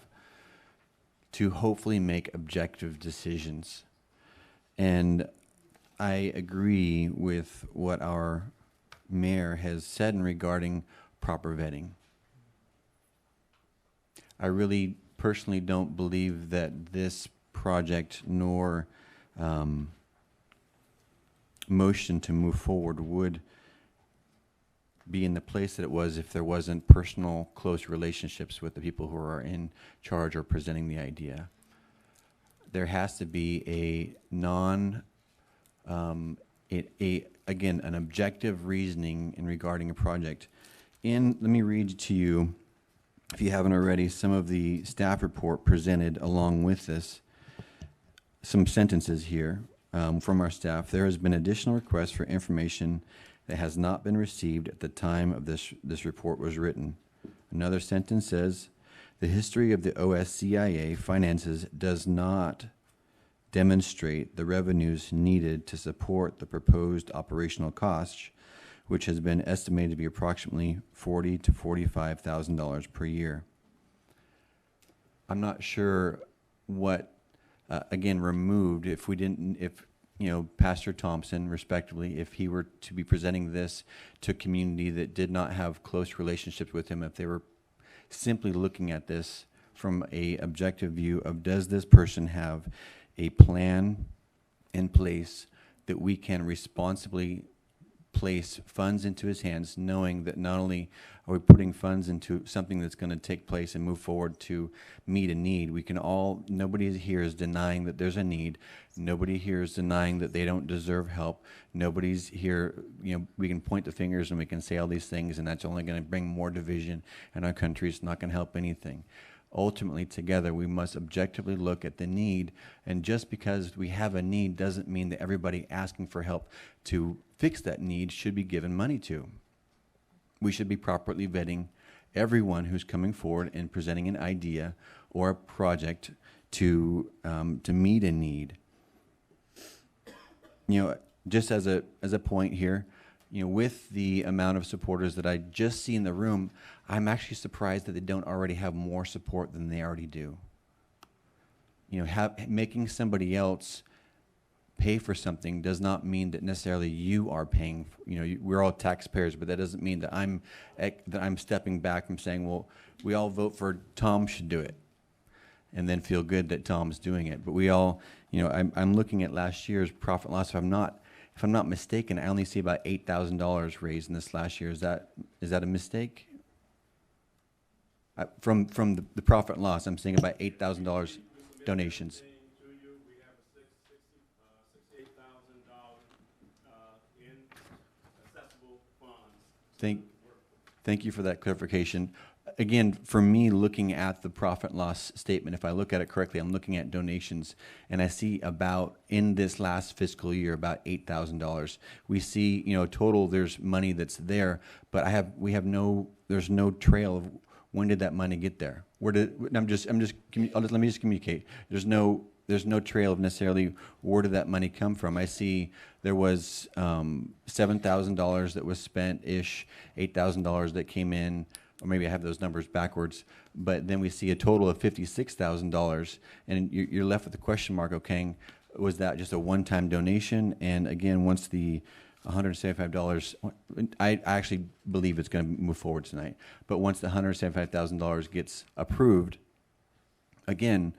to hopefully make objective decisions. And I agree with what our mayor has said in regarding proper vetting. I really personally don't believe that this project nor motion to move forward would be in the place that it was if there wasn't personal, close relationships with the people who are in charge or presenting the idea. There has to be again, an objective reasoning in regarding a project. Let me read to you, if you haven't already, some of the staff report presented along with this. Some sentences here from our staff. There has been additional requests for information that has not been received at the time of this report was written. Another sentence says, the history of the OSCIA finances does not demonstrate the revenues needed to support the proposed operational costs, which has been estimated to be approximately $40,000 to $45,000 per year. I'm not sure what, again, removed if Pastor Thompson, respectively, if he were to be presenting this to a community that did not have close relationships with him, if they were simply looking at this from a objective view of, does this person have a plan in place that we can responsibly place funds into his hands, knowing that not only are we putting funds into something that's going to take place and move forward to meet a need, nobody here is denying that there's a need. Nobody here is denying that they don't deserve help. Nobody's here, we can point the fingers and we can say all these things, and that's only going to bring more division in our country. It's not going to help anything. Ultimately, together, we must objectively look at the need, and just because we have a need doesn't mean that everybody asking for help to fix that need should be given money to. We should be properly vetting everyone who's coming forward and presenting an idea or a project to meet a need. Just as a point here, with the amount of supporters that I just see in the room, I'm actually surprised that they don't already have more support than they already do. Making somebody else pay for something does not mean that necessarily you are paying. We're all taxpayers, but that doesn't mean that I'm stepping back from saying, well, we all vote for Tom should do it, and then feel good that Tom's doing it. But we all, I'm looking at last year's profit and loss. If I'm not mistaken, I only see about $8,000 raised in this last year. Is that a mistake? From the profit and loss, I'm seeing about $8,000 donations. Thank you for that clarification. Again, for me, looking at the profit and loss statement, if I look at it correctly, I'm looking at donations, and I see about, in this last fiscal year, about $8,000. We see, total, there's money that's there, but there's no trail of when did that money get there? Let me just communicate. There's no trail of necessarily where did that money come from. I see there was $7,000 that was spent-ish, $8,000 that came in, or maybe I have those numbers backwards, but then we see a total of $56,000, and you're left with the question mark, okay, was that just a one-time donation? And again, once the $175, I actually believe it's going to move forward tonight, but once the $175,000 gets approved, again,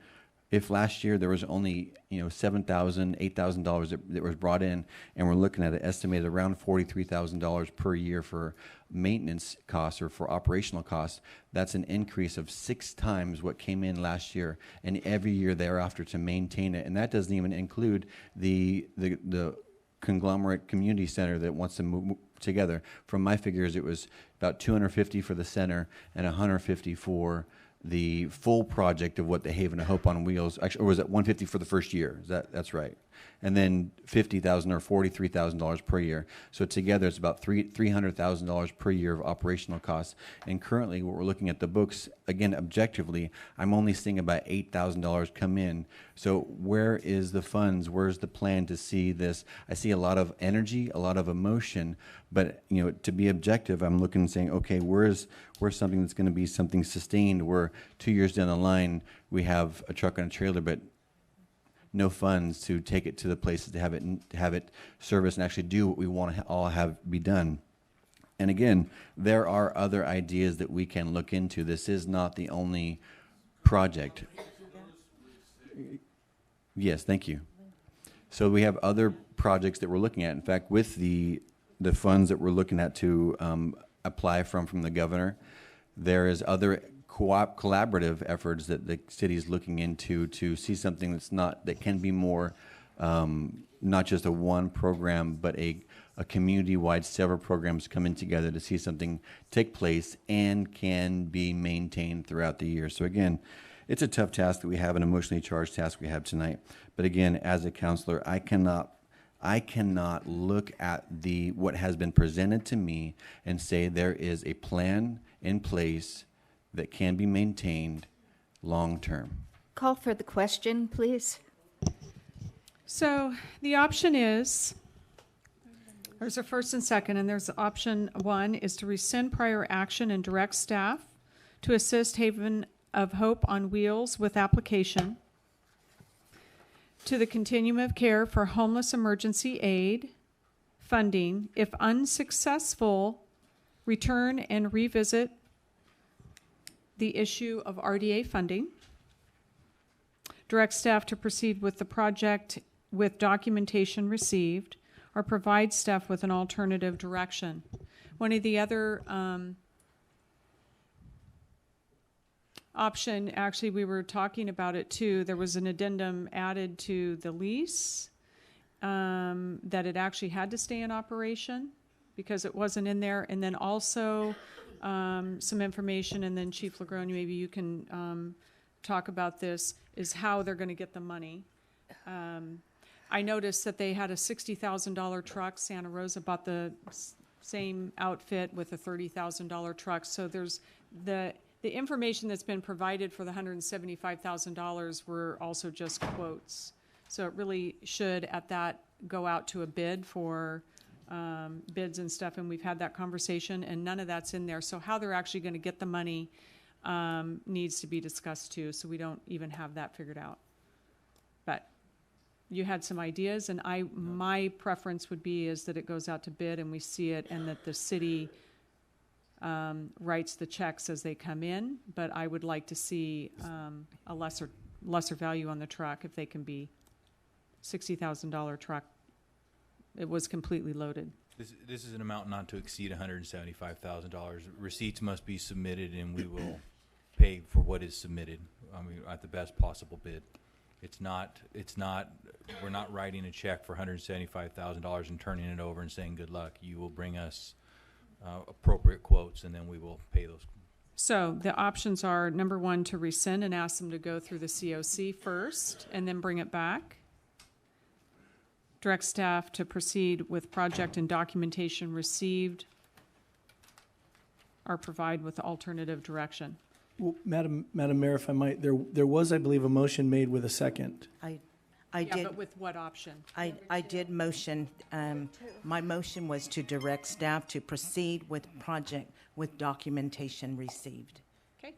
if last year there was only $7,000, $8,000 that was brought in, and we're looking at an estimated around $43,000 per year for maintenance costs or for operational costs, that's an increase of 6 times what came in last year, and every year thereafter to maintain it. And that doesn't even include the conglomerate community center that wants to move together. From my figures, it was about $250 for the center and $150 for the full project of what the Haven of Hope on Wheels, actually, or was it $150 for the first year? That's right. and then $50,000 or $43,000 per year. So together, it's about $300,000 per year of operational costs. And currently, what we're looking at the books, again, objectively, I'm only seeing about $8,000 come in. So where is the funds? Where's the plan to see this? I see a lot of energy, a lot of emotion, but to be objective, I'm looking and saying, okay, where's something that's going to be something sustained? Where 2 years down the line, we have a truck and a trailer, but no funds to take it to the places to have it service and actually do what we want to all have be done. And again, there are other ideas that we can look into. This is not the only project. Yes, thank you. So we have other projects that we're looking at. In fact, with the funds that we're looking at to apply from the governor, there is other collaborative efforts that the city is looking into to see something that can be more, not just a one program, but a community-wide, several programs coming together to see something take place and can be maintained throughout the year. So again, it's a tough task that we have, an emotionally charged task we have tonight. But again, as a counselor, I cannot look at what has been presented to me and say there is a plan in place that can be maintained long term. Call for the question, please. So the option is, there's a first and second, and there's option one is to rescind prior action and direct staff to assist Haven of Hope on Wheels with application to the Continuum of Care for Homeless Emergency Aid funding. If unsuccessful, return and revisit the issue of RDA funding. Direct staff to proceed with the project with documentation received, or provide staff with an alternative direction. One of the other option, actually we were talking about it too, there was an addendum added to the lease that it actually had to stay in operation because it wasn't in there. And then also some information, and then Chief Lagrone, maybe you can talk about this, is how they're going to get the money. I noticed that they had a $60,000 truck. Santa Rosa bought the same outfit with a $30,000 truck. So there's the information that's been provided for the $175,000 were also just quotes. So it really should at that go out to a bid for bids and stuff, and we've had that conversation, and none of that's in there. So how they're actually going to get the money needs to be discussed too, so we don't even have that figured out. But you had some ideas, and my preference would be is that it goes out to bid and we see it, and that the city writes the checks as they come in. But I would like to see a lesser value on the truck if they can be $60,000 truck. It was completely loaded. This is an amount not to exceed $175,000. Receipts must be submitted, and we will pay for what is submitted. I mean, at the best possible bid. It's not. We're not writing a check for $175,000 and turning it over and saying good luck. You will bring us appropriate quotes, and then we will pay those. So the options are, number one, to rescind and ask them to go through the COC first and then bring it back. Direct staff to proceed with project and documentation received, or provide with alternative direction. Well, Madam Mayor, if I might, there was, I believe, a motion made with a second. I Yeah, did. but with what option? I did motion. My motion was to direct staff to proceed with project with documentation received. Okay.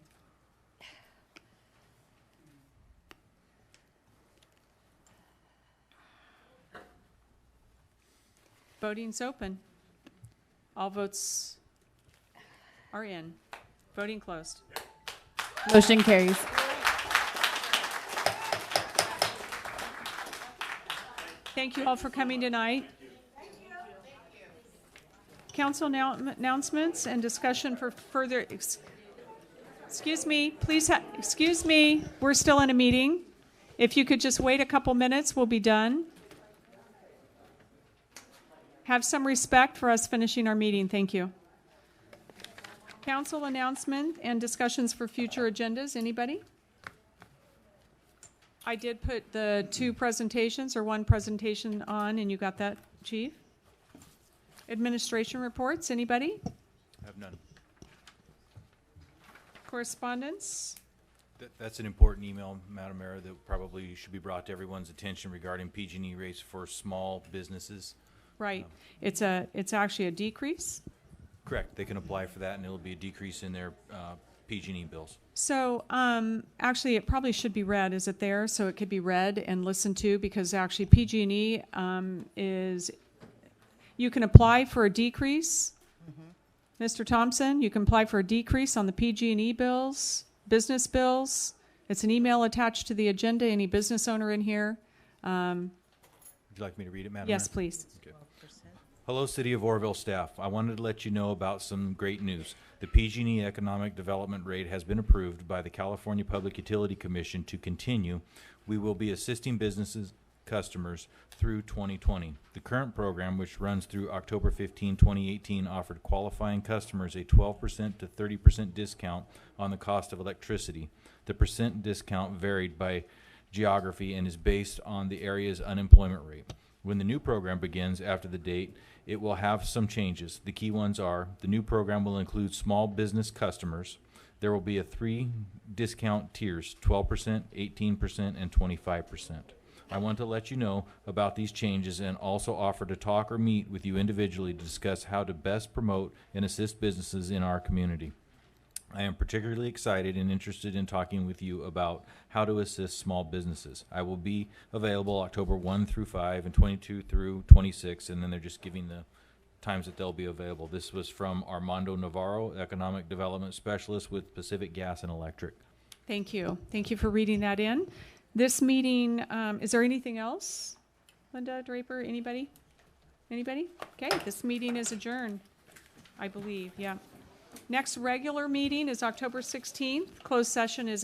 Voting's open. All votes are in. Voting closed. Motion carries. Thank you all for coming tonight. Council announcements and discussion for further. Excuse me, please. Excuse me. We're still in a meeting. If you could just wait a couple minutes, we'll be done. Have some respect for us finishing our meeting. Thank you. Council announcement and discussions for future agendas. Anybody? I did put the 2 presentations or 1 presentation on, and you got that, Chief? Administration reports, anybody? I have none. Correspondence? That's an important email, Madam Mayor, that probably should be brought to everyone's attention regarding PG&E rates for small businesses. Right. It's actually a decrease. Correct. They can apply for that, and it'll be a decrease in their PG&E bills. So, actually, it probably should be read. Is it there? So it could be read and listened to, because actually PG&E is, you can apply for a decrease. Mr. Thompson, you can apply for a decrease on the PG&E bills, business bills. It's an email attached to the agenda. Any business owner in here? Would you like me to read it, Madam Yes, Mayor? please. Okay. Hello, City of Oroville staff. I wanted to let you know about some great news. The PG&E economic development rate has been approved by the California Public Utility Commission to continue. We will be assisting businesses, customers through 2020. The current program, which runs through October 15, 2018, offered qualifying customers a 12% to 30% discount on the cost of electricity. The percent discount varied by geography and is based on the area's unemployment rate. When the new program begins after the date, it will have some changes. The key ones are: the new program will include small business customers. There will be 3 discount tiers: 12%, 18%, and 25%. I want to let you know about these changes and also offer to talk or meet with you individually to discuss how to best promote and assist businesses in our community. I am particularly excited and interested in talking with you about how to assist small businesses. I will be available October 1 through 5 and 22 through 26, and then they're just giving the times that they'll be available. This was from Armando Navarro, Economic Development Specialist with Pacific Gas and Electric. Thank you. Thank you for reading that in. This meeting, is there anything else? Linda, Draper, anybody? Anybody? Okay, this meeting is adjourned, I believe, yeah. Next regular meeting is October 16th. Closed session is at